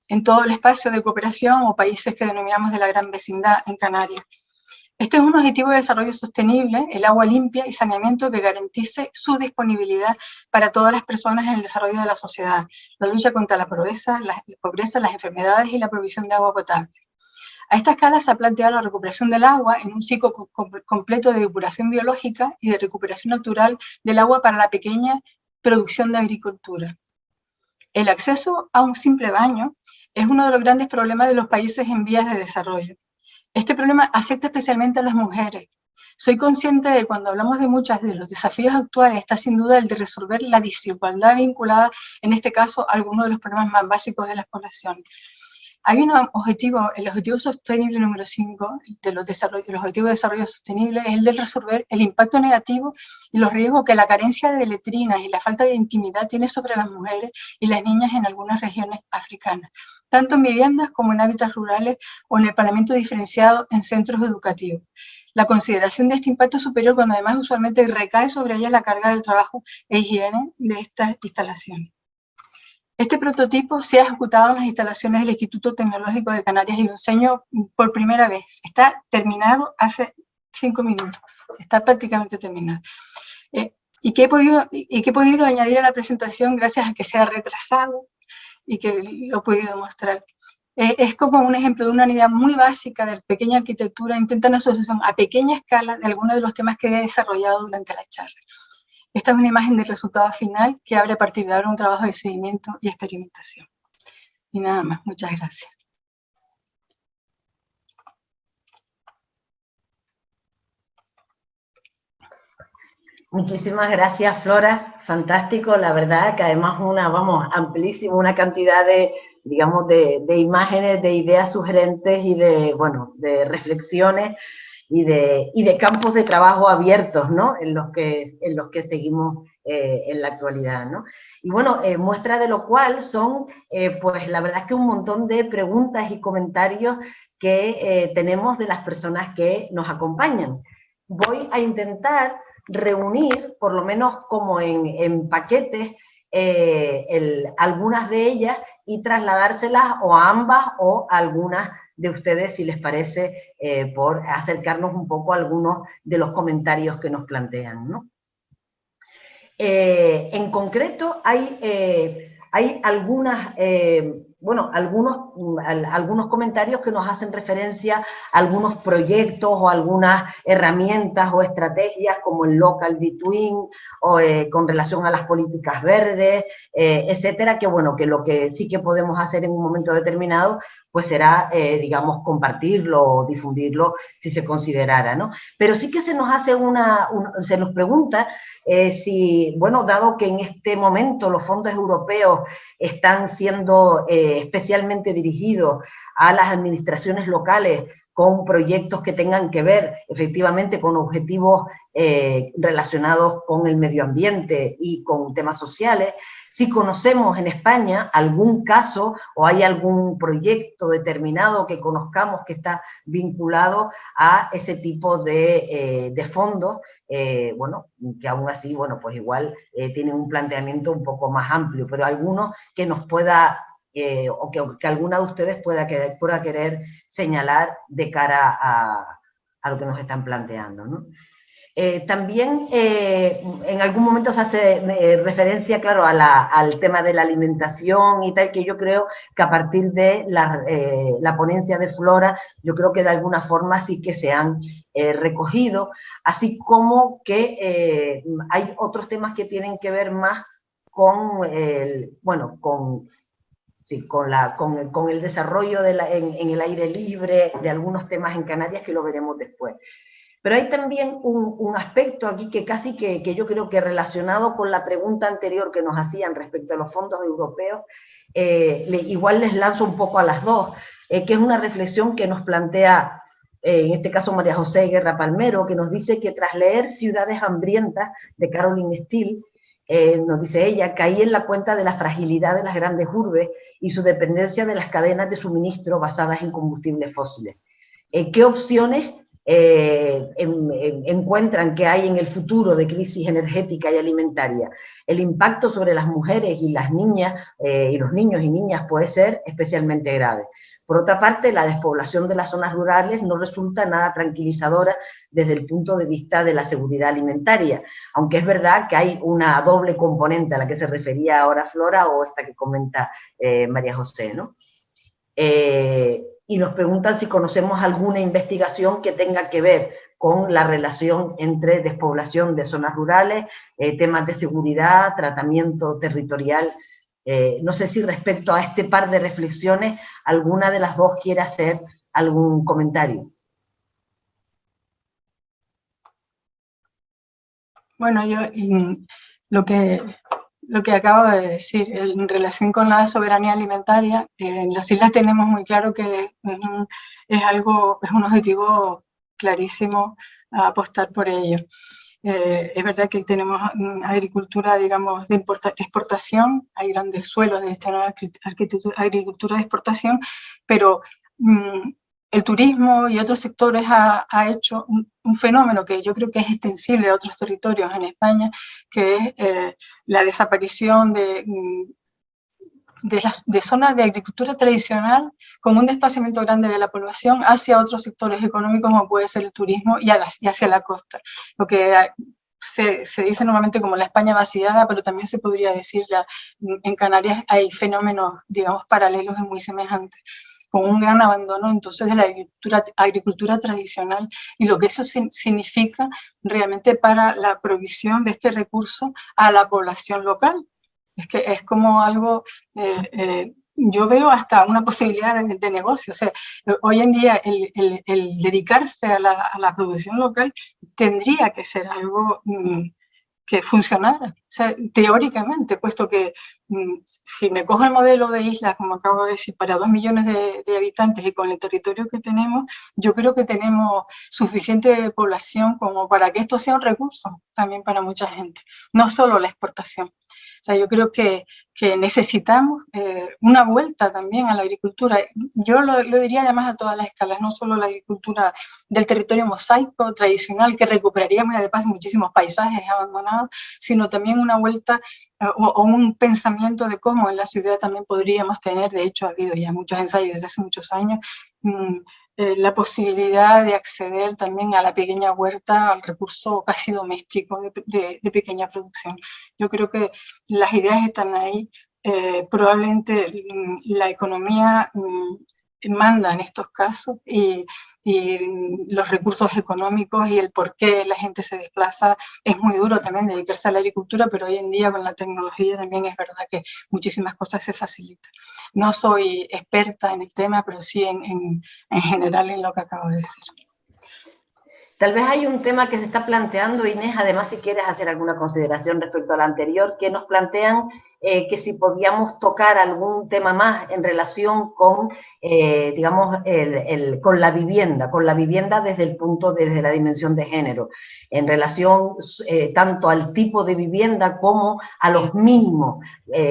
en todo el espacio de cooperación o países que denominamos de la gran vecindad en Canarias. Este es un objetivo de desarrollo sostenible, el agua limpia y saneamiento que garantice su disponibilidad para todas las personas en el desarrollo de la sociedad, la lucha contra la pobreza, las enfermedades y la provisión de agua potable. A esta escala se ha planteado la recuperación del agua en un ciclo completo de depuración biológica y de recuperación natural del agua para la pequeña producción de agricultura. El acceso a un simple baño es uno de los grandes problemas de los países en vías de desarrollo. Este problema afecta especialmente a las mujeres. Soy consciente de que cuando hablamos de muchos de los desafíos actuales está sin duda el de resolver la desigualdad vinculada, en este caso, a algunos de los problemas más básicos de las poblaciones. Hay un objetivo, el objetivo sostenible número 5 de los objetivos de desarrollo sostenible es el de resolver el impacto negativo y los riesgos que la carencia de letrinas y la falta de intimidad tiene sobre las mujeres y las niñas en algunas regiones africanas, tanto en viviendas como en hábitats rurales o en el planeamiento diferenciado en centros educativos. La consideración de este impacto superior cuando además usualmente recae sobre ella la carga del trabajo e higiene de estas instalaciones. Este prototipo se ha ejecutado en las instalaciones del Instituto Tecnológico de Canarias y lo enseño por primera vez. Está terminado hace 5 minutos, está prácticamente terminado. Y que he podido añadir a la presentación gracias a que se ha retrasado y que lo he podido mostrar. Es como un ejemplo de una unidad muy básica de pequeña arquitectura, intenta una solución a pequeña escala de algunos de los temas que he desarrollado durante la charla. Esta es una imagen del resultado final que abre a partir de ahora un trabajo de seguimiento y experimentación. Y nada más, muchas gracias. Muchísimas gracias, Flora. Fantástico, la verdad que además amplísima, una cantidad de, digamos, de imágenes, de ideas sugerentes y de, bueno, de reflexiones y de campos de trabajo abiertos, ¿no? En los que seguimos en la actualidad, ¿no? Y bueno, muestra de lo cual son, pues la verdad es que un montón de preguntas y comentarios que tenemos de las personas que nos acompañan. Voy a intentar reunir, por lo menos como en paquetes, algunas de ellas y trasladárselas o a ambas o a algunas de ustedes, si les parece, por acercarnos un poco a algunos de los comentarios que nos plantean, ¿no? En concreto, hay algunas, bueno, algunos comentarios que nos hacen referencia a algunos proyectos o algunas herramientas o estrategias como el Local D-Twin o con relación a las políticas verdes, etcétera, que bueno, que lo que sí que podemos hacer en un momento determinado pues será, digamos, compartirlo o difundirlo si se considerara, ¿no? Pero sí que se nos hace se nos pregunta si, bueno, dado que en este momento los fondos europeos están siendo especialmente dirigidos a las administraciones locales con proyectos que tengan que ver efectivamente con objetivos relacionados con el medio ambiente y con temas sociales, si conocemos en España algún caso o hay algún proyecto determinado que conozcamos que está vinculado a ese tipo de fondos, bueno, que aún así, bueno, pues igual tienen un planteamiento un poco más amplio, pero alguno que nos pueda, o que alguna de ustedes pueda querer señalar de cara a lo que nos están planteando, ¿no? También en algún momento se hace referencia, claro, al tema de la alimentación y tal, que yo creo que a partir de la ponencia de Flora, yo creo que de alguna forma sí que se han recogido, así como que hay otros temas que tienen que ver más con, bueno, sí, con el desarrollo en el aire libre de algunos temas en Canarias, que lo veremos después. Pero hay también un aspecto aquí que casi que yo creo que relacionado con la pregunta anterior que nos hacían respecto a los fondos europeos, igual les lanzo un poco a las dos, que es una reflexión que nos plantea, en este caso María José Guerra Palmero, que nos dice que tras leer Ciudades hambrientas de Caroline Steele, nos dice ella, caí en la cuenta de la fragilidad de las grandes urbes y su dependencia de las cadenas de suministro basadas en combustibles fósiles. ¿Qué opciones encuentran que hay en el futuro de crisis energética y alimentaria? El impacto sobre las mujeres y las niñas y los niños y niñas puede ser especialmente grave. Por otra parte, la despoblación de las zonas rurales no resulta nada tranquilizadora desde el punto de vista de la seguridad alimentaria, aunque es verdad que hay una doble componente a la que se refería ahora Flora o esta que comenta María José, ¿no? Y nos preguntan si conocemos alguna investigación que tenga que ver con la relación entre despoblación de zonas rurales, temas de seguridad, tratamiento territorial. No sé si respecto a este par de reflexiones alguna de las dos quiere hacer algún comentario. Bueno, yo lo que acabo de decir, en relación con la soberanía alimentaria, en las islas tenemos muy claro que es un objetivo clarísimo a apostar por ello. Es verdad que tenemos agricultura, digamos, de exportación, hay grandes suelos de esta agricultura de exportación, pero el turismo y otros sectores ha hecho un fenómeno que yo creo que es extensible a otros territorios en España, que es la desaparición de zonas de agricultura tradicional con un desplazamiento grande de la población hacia otros sectores económicos como puede ser el turismo y hacia la costa. Lo que se dice normalmente como la España vaciada, pero también se podría decir en Canarias hay fenómenos, digamos, paralelos y muy semejantes. con un gran abandono entonces de la agricultura tradicional y lo que eso significa realmente para la provisión de este recurso a la población local. Es que es como algo, yo veo hasta una posibilidad de negocio. O sea, hoy en día el dedicarse a la producción local tendría que ser algo que funcionara, o sea, teóricamente, puesto que si me cojo el modelo de islas, como acabo de decir, para 2 millones de habitantes y con el territorio que tenemos, yo creo que tenemos suficiente población como para que esto sea un recurso también para mucha gente, no solo la exportación. O sea, yo creo que necesitamos una vuelta también a la agricultura. Yo lo diría además a todas las escalas, no solo la agricultura del territorio mosaico tradicional, que recuperaríamos además muchísimos paisajes abandonados, sino también una vuelta o un pensamiento de cómo en la ciudad también podríamos tener, de hecho ha habido ya muchos ensayos desde hace muchos años, la posibilidad de acceder también a la pequeña huerta, al recurso casi doméstico de pequeña producción. Yo creo que las ideas están ahí, probablemente la economía manda en estos casos y los recursos económicos y el por qué la gente se desplaza. Es muy duro también dedicarse a la agricultura, pero hoy en día con la tecnología también es verdad que muchísimas cosas se facilitan. No soy experta en el tema, pero sí en general en lo que acabo de decir. Tal vez hay un tema que se está planteando, Inés, además si quieres hacer alguna consideración respecto a la anterior, que nos plantean que si podíamos tocar algún tema más en relación con, digamos, con la vivienda desde la dimensión de género, en relación tanto al tipo de vivienda como a los mínimos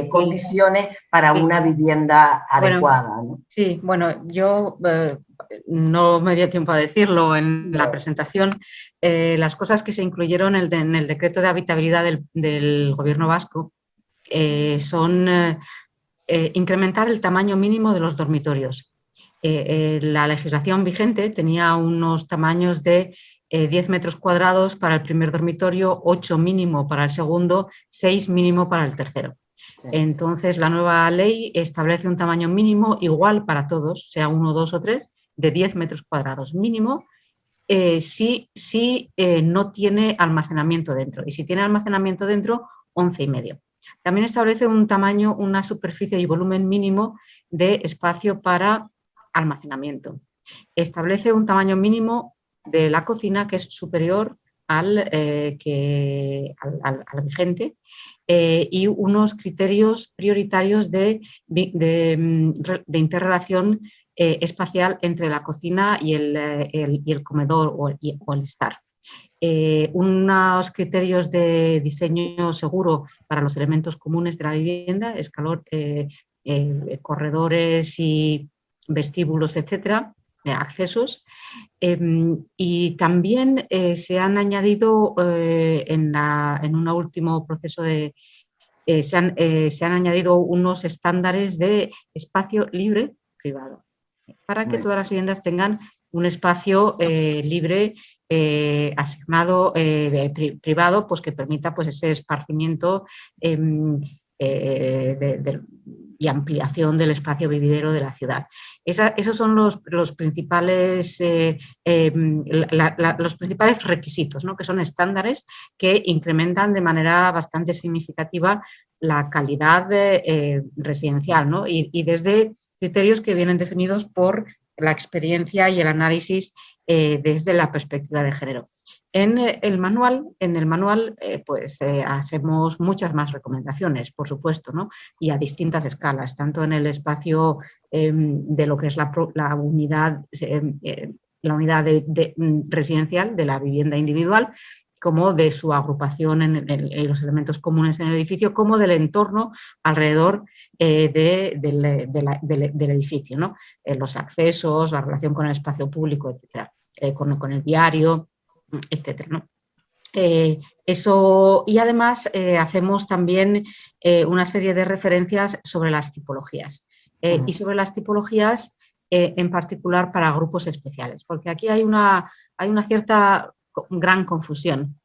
condiciones para una vivienda adecuada, ¿no? Sí, bueno, yo no me dio tiempo a decirlo en la presentación. Las cosas que se incluyeron en el decreto de habitabilidad del Gobierno vasco son incrementar el tamaño mínimo de los dormitorios. La legislación vigente tenía unos tamaños de 10 metros cuadrados para el primer dormitorio, 8 mínimo para el segundo, 6 mínimo para el tercero. Sí. Entonces, la nueva ley establece un tamaño mínimo igual para todos, sea 1, 2 o 3, de 10 metros cuadrados mínimo, si no tiene almacenamiento dentro. Y si tiene almacenamiento dentro, 11,5. También establece un tamaño, una superficie y volumen mínimo de espacio para almacenamiento. Establece un tamaño mínimo de la cocina que es superior al vigente y unos criterios prioritarios de interrelación espacial entre la cocina y el comedor o el estar. Unos criterios de diseño seguro para los elementos comunes de la vivienda, escalón, corredores y vestíbulos, etcétera, accesos. Y también se han añadido en un último proceso se han añadido unos estándares de espacio libre privado para que todas las viviendas tengan un espacio libre asignado privado, pues que permita pues ese esparcimiento y ampliación del espacio vividero de la ciudad. Esos son los principales requisitos, ¿no? Que son estándares que incrementan de manera bastante significativa la calidad residencial, ¿no? Y desde criterios que vienen definidos por la experiencia y el análisis desde la perspectiva de género. En el manual hacemos muchas más recomendaciones, por supuesto, ¿no? Y a distintas escalas, tanto en el espacio de lo que es la unidad residencial de la vivienda individual, como de su agrupación en los elementos comunes en el edificio, como del entorno alrededor del edificio, ¿no? Los accesos, la relación con el espacio público, etcétera, con el viario, etcétera, ¿no? Eso, y además hacemos también una serie de referencias sobre las tipologías y sobre las tipologías en particular para grupos especiales, porque aquí hay una cierta gran confusión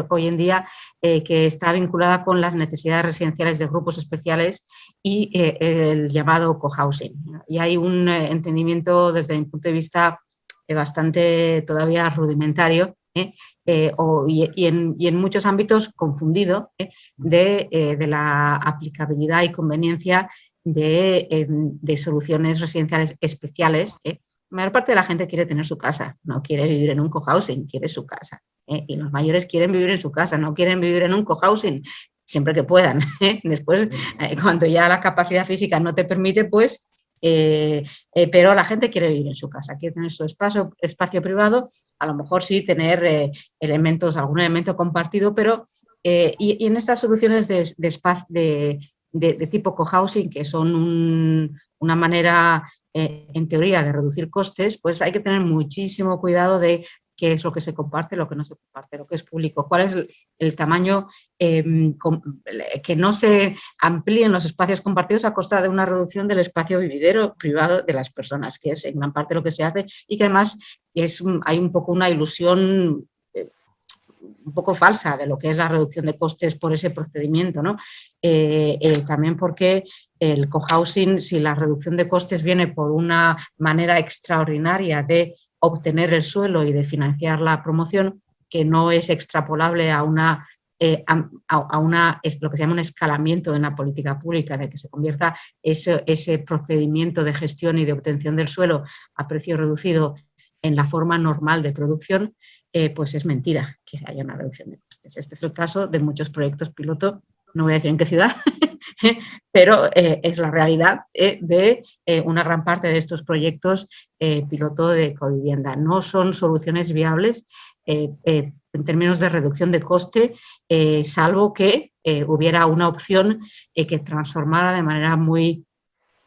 hoy en día, que está vinculada con las necesidades residenciales de grupos especiales y el llamado cohousing. Y hay un entendimiento desde mi punto de vista bastante todavía rudimentario y en muchos ámbitos confundido de la aplicabilidad y conveniencia de soluciones residenciales especiales. La mayor parte de la gente quiere tener su casa, no quiere vivir en un cohousing, quiere su casa. Y los mayores quieren vivir en su casa, no quieren vivir en un cohousing, siempre que puedan. Después, cuando ya la capacidad física no te permite, pues, pero la gente quiere vivir en su casa, quiere tener su espacio privado, a lo mejor sí tener algún elemento compartido, pero y en estas soluciones de tipo cohousing, que son una manera, en teoría, de reducir costes, pues hay que tener muchísimo cuidado de qué es lo que se comparte, lo que no se comparte, lo que es público, cuál es el tamaño, que no se amplíen los espacios compartidos a costa de una reducción del espacio vividero privado de las personas, que es en gran parte lo que se hace, y que además hay un poco una ilusión un poco falsa de lo que es la reducción de costes por ese procedimiento, ¿no? También porque el cohousing, si la reducción de costes viene por una manera extraordinaria de obtener el suelo y de financiar la promoción, que no es extrapolable a lo que se llama un escalamiento de una política pública, de que se convierta ese procedimiento de gestión y de obtención del suelo a precio reducido en la forma normal de producción, pues es mentira que haya una reducción de costes. Este es el caso de muchos proyectos piloto, no voy a decir en qué ciudad, pero es la realidad de una gran parte de estos proyectos piloto de covivienda. No son soluciones viables en términos de reducción de coste, salvo que hubiera una opción que transformara de manera muy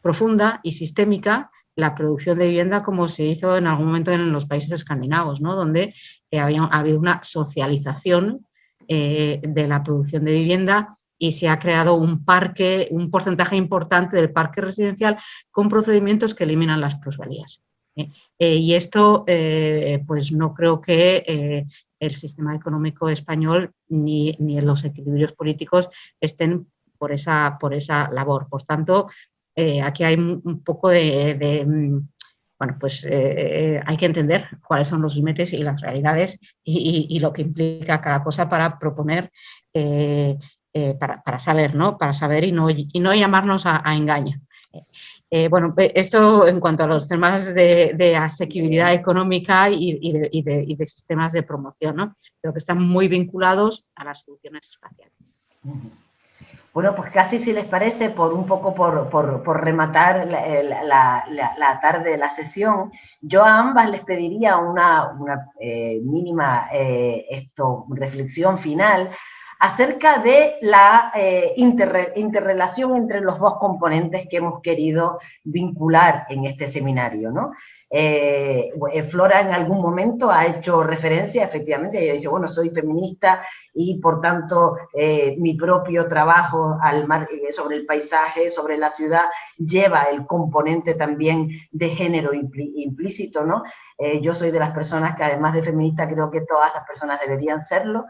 profunda y sistémica la producción de vivienda, como se hizo en algún momento en los países escandinavos, ¿no? Donde ha habido una socialización de la producción de vivienda y se ha creado un porcentaje importante del parque residencial con procedimientos que eliminan las plusvalías. Y esto, pues no creo que el sistema económico español ni los equilibrios políticos estén por esa labor. Por tanto, aquí hay un poco bueno, pues hay que entender cuáles son los límites y las realidades y lo que implica cada cosa para proponer, para saber, ¿no? Para saber y no llamarnos a engaño. Bueno, esto en cuanto a los temas de asequibilidad económica y de sistemas de promoción, ¿no? Creo que están muy vinculados a las soluciones espaciales. Bueno, pues casi si les parece, por rematar la tarde, la sesión, yo a ambas les pediría una mínima reflexión final acerca de la interrelación entre los dos componentes que hemos querido vincular en este seminario, ¿no? Flora en algún momento ha hecho referencia, efectivamente, ella dice, bueno, soy feminista y por tanto mi propio trabajo sobre el paisaje, sobre la ciudad, lleva el componente también de género implícito, ¿no? Yo soy de las personas que además de feminista creo que todas las personas deberían serlo.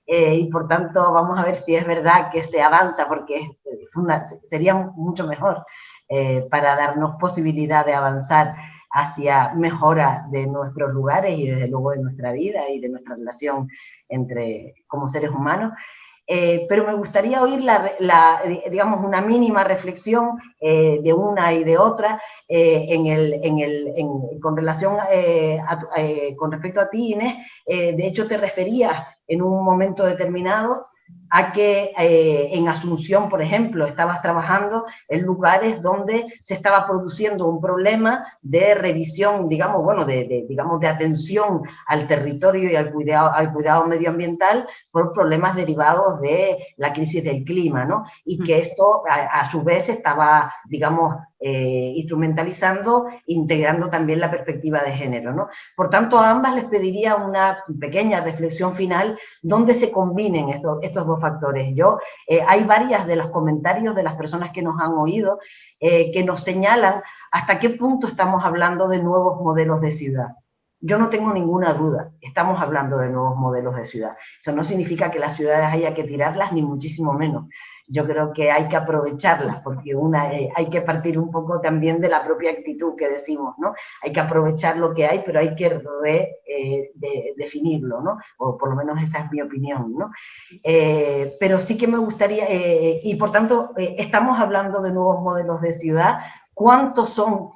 Y por tanto vamos a ver si es verdad que se avanza, porque sería mucho mejor para darnos posibilidad de avanzar hacia mejora de nuestros lugares y desde luego de nuestra vida y de nuestra relación como seres humanos. Pero me gustaría oír digamos, una mínima reflexión de una y de otra con relación con respecto a ti, Inés. De hecho, te referías en un momento determinado a que en Asunción, por ejemplo, estabas trabajando en lugares donde se estaba produciendo un problema de revisión, digamos, bueno, digamos, de atención al territorio y al cuidado medioambiental por problemas derivados de la crisis del clima, ¿no? Y que esto, a su vez, estaba, digamos, instrumentalizando, integrando también la perspectiva de género, ¿no? Por tanto, a ambas les pediría una pequeña reflexión final donde se combinen estos dos factores. Hay varias de los comentarios de las personas que nos han oído que nos señalan hasta qué punto estamos hablando de nuevos modelos de ciudad. yo no tengo ninguna duda, estamos hablando de nuevos modelos de ciudad. Eso no significa que las ciudades haya que tirarlas, ni muchísimo menos. Yo creo que hay que aprovecharlas, porque hay que partir un poco también de la propia actitud que decimos, ¿no? Hay que aprovechar lo que hay, pero hay que definirlo, ¿no? O por lo menos esa es mi opinión, ¿no? Pero sí que me gustaría, y por tanto, estamos hablando de nuevos modelos de ciudad. ¿Cuántos son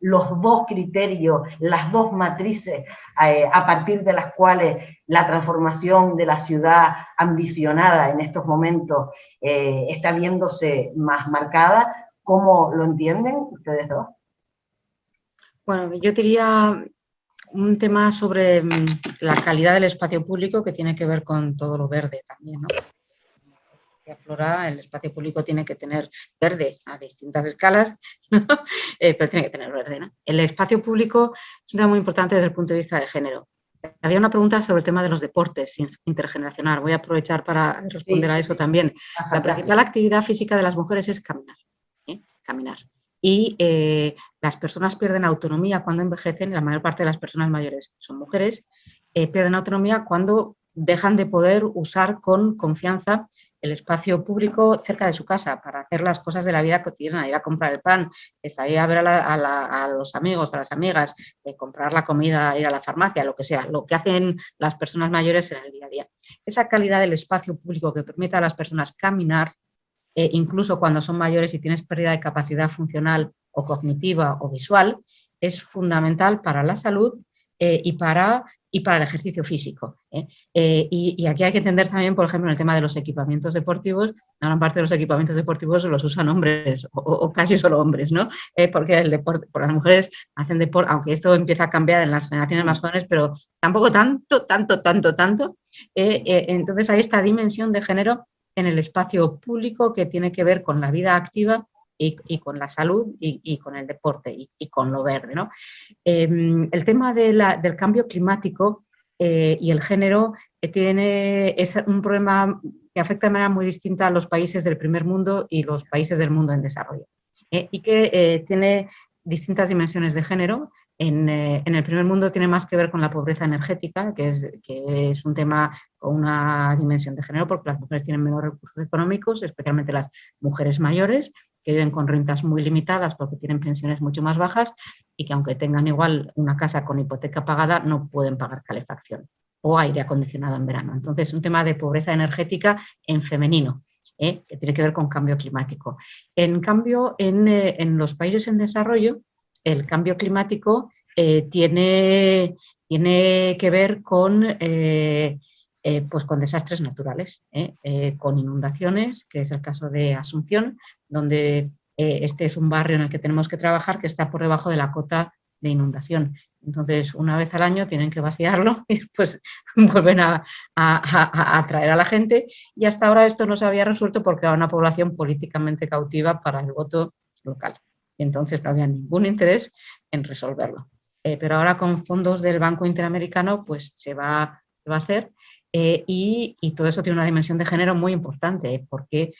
los dos criterios, las dos matrices a partir de las cuales la transformación de la ciudad ambicionada en estos momentos está viéndose más marcada? ¿Cómo lo entienden ustedes dos? Bueno, yo diría un tema sobre la calidad del espacio público que tiene que ver con todo lo verde también, ¿no? Flora, el espacio público tiene que tener verde a distintas escalas, ¿no? Pero tiene que tener verde, ¿no? El espacio público es un tema muy importante desde el punto de vista de género. Había una pregunta sobre el tema de los deportes intergeneracional. Voy a aprovechar para responder a eso también. La principal actividad física de las mujeres es caminar, caminar. Y las personas pierden autonomía cuando envejecen. La mayor parte de las personas mayores son mujeres. Pierden autonomía cuando dejan de poder usar con confianza el espacio público cerca de su casa para hacer las cosas de la vida cotidiana, ir a comprar el pan, salir a ver a los amigos, a las amigas, comprar la comida, ir a la farmacia, lo que sea, lo que hacen las personas mayores en el día a día. Esa calidad del espacio público que permite a las personas caminar, incluso cuando son mayores y tienes pérdida de capacidad funcional o cognitiva o visual, es fundamental para la salud y para el ejercicio físico. Y aquí hay que entender también, por ejemplo, en el tema de los equipamientos deportivos, la gran parte de los equipamientos deportivos los usan hombres o casi solo hombres, ¿no? Porque el deporte, por las mujeres hacen deporte, aunque esto empieza a cambiar en las generaciones más jóvenes, pero tampoco tanto. Entonces hay esta dimensión de género en el espacio público que tiene que ver con la vida activa y con la salud y con el deporte y con lo verde, ¿no? El tema del cambio climático y el género es un problema que afecta de manera muy distinta a los países del primer mundo y los países del mundo en desarrollo, y que tiene distintas dimensiones de género. En el primer mundo tiene más que ver con la pobreza energética, que es un tema con una dimensión de género, porque las mujeres tienen menos recursos económicos, especialmente las mujeres mayores, que viven con rentas muy limitadas porque tienen pensiones mucho más bajas y que aunque tengan igual una casa con hipoteca pagada, no pueden pagar calefacción o aire acondicionado en verano. Entonces, es un tema de pobreza energética en femenino, que tiene que ver con cambio climático. En cambio, en los países en desarrollo, el cambio climático tiene que ver con desastres naturales, con inundaciones, que es el caso de Asunción, donde este es un barrio en el que tenemos que trabajar que está por debajo de la cota de inundación. Entonces, una vez al año tienen que vaciarlo y después vuelven a atraer a la gente. Y hasta ahora esto no se había resuelto porque era una población políticamente cautiva para el voto local. Entonces, no había ningún interés en resolverlo. Pero ahora con fondos del Banco Interamericano pues se va a hacer. Y todo eso tiene una dimensión de género muy importante, porque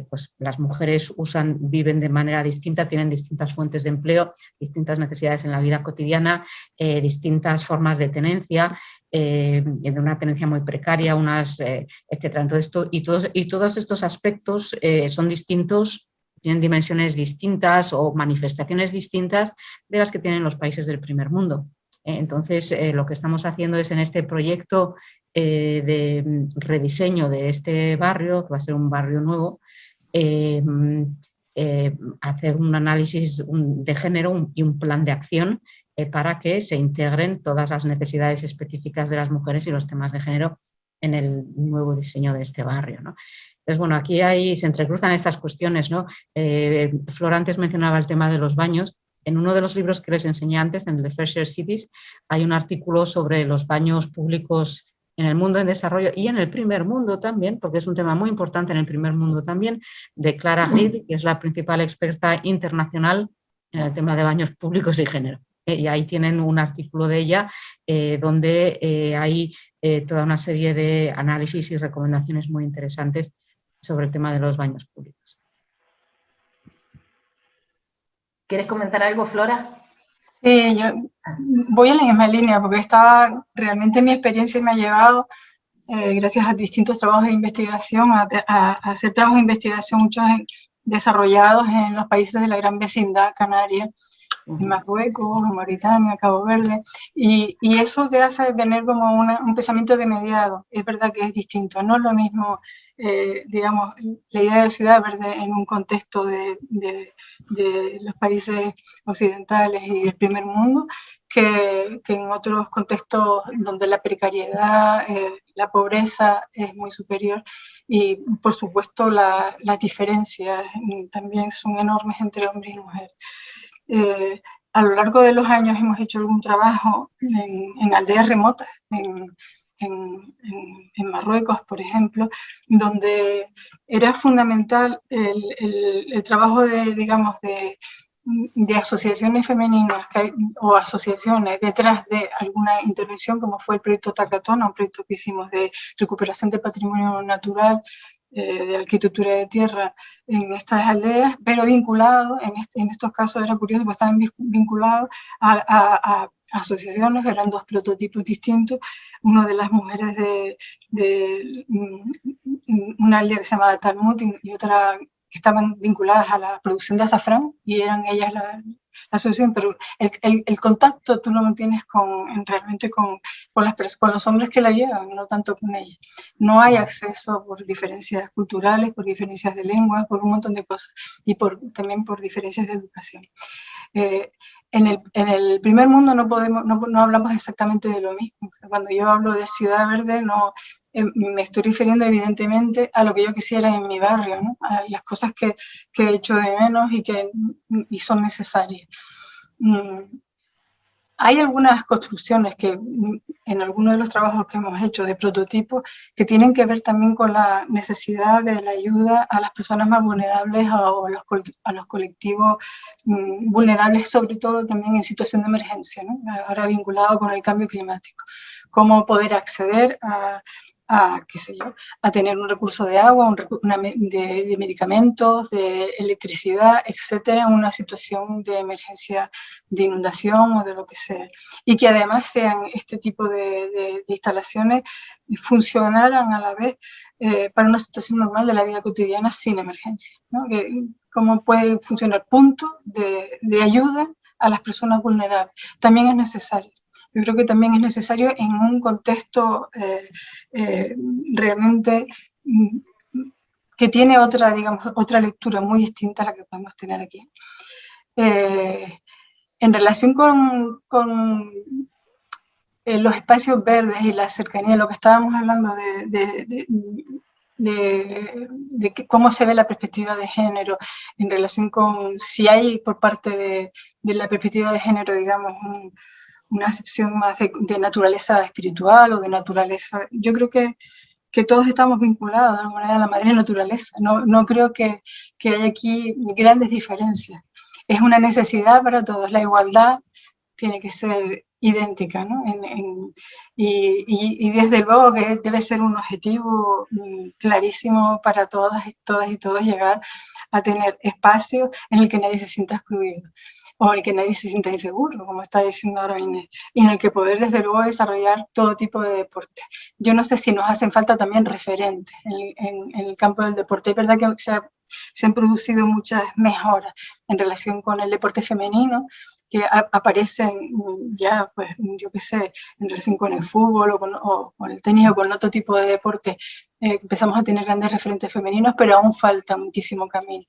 pues las mujeres viven de manera distinta, tienen distintas fuentes de empleo, distintas necesidades en la vida cotidiana, distintas formas de tenencia, de una tenencia muy precaria, etcétera. Entonces, todos estos aspectos son distintos, tienen dimensiones distintas o manifestaciones distintas de las que tienen los países del primer mundo. Entonces, lo que estamos haciendo es en este proyecto de rediseño de este barrio, que va a ser un barrio nuevo, hacer un análisis de género y un plan de acción para que se integren todas las necesidades específicas de las mujeres y los temas de género en el nuevo diseño de este barrio, ¿no? Entonces, bueno, aquí se entrecruzan estas cuestiones, ¿no? Flora antes mencionaba el tema de los baños. En uno de los libros que les enseñé antes, en el de Fair Share Cities, hay un artículo sobre los baños públicos en el mundo en desarrollo y en el primer mundo también, porque es un tema muy importante en el primer mundo también, de Clara Grid, que es la principal experta internacional en el tema de baños públicos y género. Y ahí tienen un artículo de ella donde hay toda una serie de análisis y recomendaciones muy interesantes sobre el tema de los baños públicos. ¿Quieres comentar algo, Flora? Sí, yo voy en la misma línea porque estaba, realmente mi experiencia me ha llevado, gracias a distintos trabajos de investigación, a hacer trabajos de investigación, muchos desarrollados en los países de la gran vecindad canaria, en Marruecos, en Mauritania, Cabo Verde, y eso te hace tener como un pensamiento de mediado. Es verdad que es distinto, no es lo mismo, digamos, la idea de ciudad verde en un contexto de los países occidentales y del primer mundo, que en otros contextos donde la precariedad, la pobreza es muy superior y, por supuesto, las diferencias también son enormes entre hombres y mujeres. A lo largo de los años hemos hecho algún trabajo en aldeas remotas, en Marruecos, por ejemplo, donde era fundamental el trabajo de, digamos, de asociaciones femeninas o asociaciones detrás de alguna intervención, como fue el proyecto Tacatona, un proyecto que hicimos de recuperación de patrimonio natural, de arquitectura de tierra en estas aldeas, pero vinculado, en estos casos era curioso, porque estaban vinculados a asociaciones, eran dos prototipos distintos, uno de las mujeres de una aldea que se llamaba Talmud y otra que estaban vinculadas a la producción de azafrán, y eran ellas la asociación, pero el contacto tú lo mantienes realmente con los hombres que la llevan, no tanto con ellas. No hay acceso por diferencias culturales, por diferencias de lengua, por un montón de cosas, y también por diferencias de educación. En el primer mundo no hablamos exactamente de lo mismo. Cuando yo hablo de ciudad verde, me estoy refiriendo evidentemente a lo que yo quisiera en mi barrio, ¿no? A las cosas que he hecho de menos y son necesarias. Hay algunas construcciones que en algunos de los trabajos que hemos hecho de prototipos que tienen que ver también con la necesidad de la ayuda a las personas más vulnerables o a los colectivos vulnerables, sobre todo también en situación de emergencia, ¿no? Ahora vinculado con el cambio climático. Cómo poder acceder qué sé yo, a tener un recurso de agua, de medicamentos, de electricidad, etcétera, en una situación de emergencia de inundación o de lo que sea. Y que además sean este tipo de instalaciones funcionaran a la vez para una situación normal de la vida cotidiana sin emergencia, ¿no? Cómo puede funcionar puntos de ayuda a las personas vulnerables. También es necesario. Yo creo que también es necesario en un contexto realmente que tiene otra lectura muy distinta a la que podemos tener aquí. En relación con los espacios verdes y la cercanía, lo que estábamos hablando de cómo se ve la perspectiva de género en relación con si hay por parte de la perspectiva de género, digamos, una acepción más de naturaleza espiritual o de naturaleza. Yo creo que todos estamos vinculados de alguna manera a la madre naturaleza. No creo que haya aquí grandes diferencias. Es una necesidad para todos. La igualdad tiene que ser idéntica, ¿no? Y desde luego que debe ser un objetivo clarísimo para todas y todos llegar a tener espacios en el que nadie se sienta excluido o en el que nadie se sienta inseguro, como está diciendo ahora Inés, y en el que poder desde luego desarrollar todo tipo de deporte. Yo no sé si nos hacen falta también referentes en el campo del deporte. Es verdad que se han producido muchas mejoras en relación con el deporte femenino, que aparecen ya, pues, yo qué sé, en relación con el fútbol o con el tenis o con otro tipo de deporte, empezamos a tener grandes referentes femeninos, pero aún falta muchísimo camino.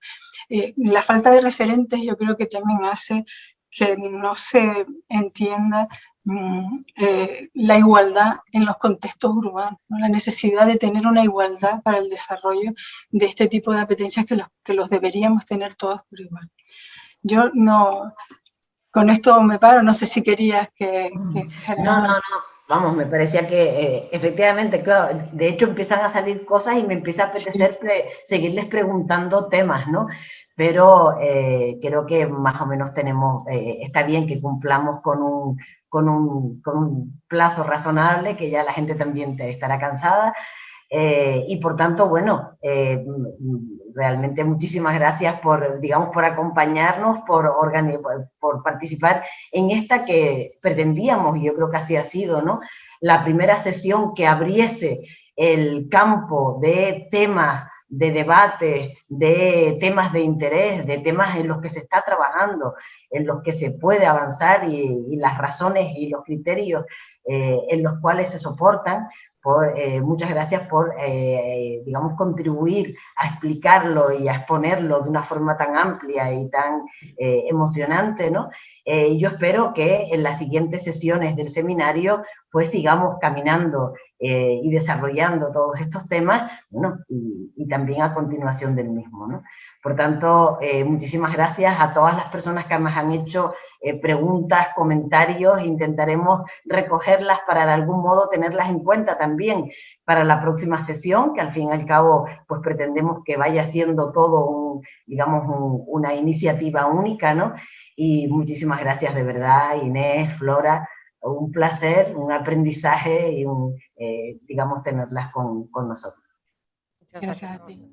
La falta de referentes yo creo que también hace que no se entienda la igualdad en los contextos urbanos, ¿no? La necesidad de tener una igualdad para el desarrollo de este tipo de apetencias que los deberíamos tener todos por igual. Yo no... Con esto me paro, no sé si querías que No, vamos, me parecía que efectivamente, claro, de hecho empiezan a salir cosas y me empieza a apetecer seguirles preguntando temas, ¿no? Pero creo que más o menos está bien que cumplamos con un plazo razonable, que ya la gente también estará cansada. Y por tanto, bueno, realmente muchísimas gracias por, digamos, por acompañarnos, por participar en esta que pretendíamos, y yo creo que así ha sido, ¿no? La primera sesión que abriese el campo de temas de debate, de temas de interés, de temas en los que se está trabajando, en los que se puede avanzar y las razones y los criterios en los cuales se soportan. Muchas gracias por, digamos, contribuir a explicarlo y a exponerlo de una forma tan amplia y tan emocionante, ¿no? Yo espero que en las siguientes sesiones del seminario pues sigamos caminando y desarrollando todos estos temas, bueno, y también a continuación del mismo, ¿no? Por tanto, muchísimas gracias a todas las personas que me han hecho preguntas, comentarios. Intentaremos recogerlas para de algún modo tenerlas en cuenta también para la próxima sesión, que al fin y al cabo pues pretendemos que vaya siendo todo digamos, una iniciativa única, ¿no? Y muchísimas gracias de verdad, Inés, Flora, un placer, un aprendizaje y digamos, tenerlas con nosotros. Gracias a ti.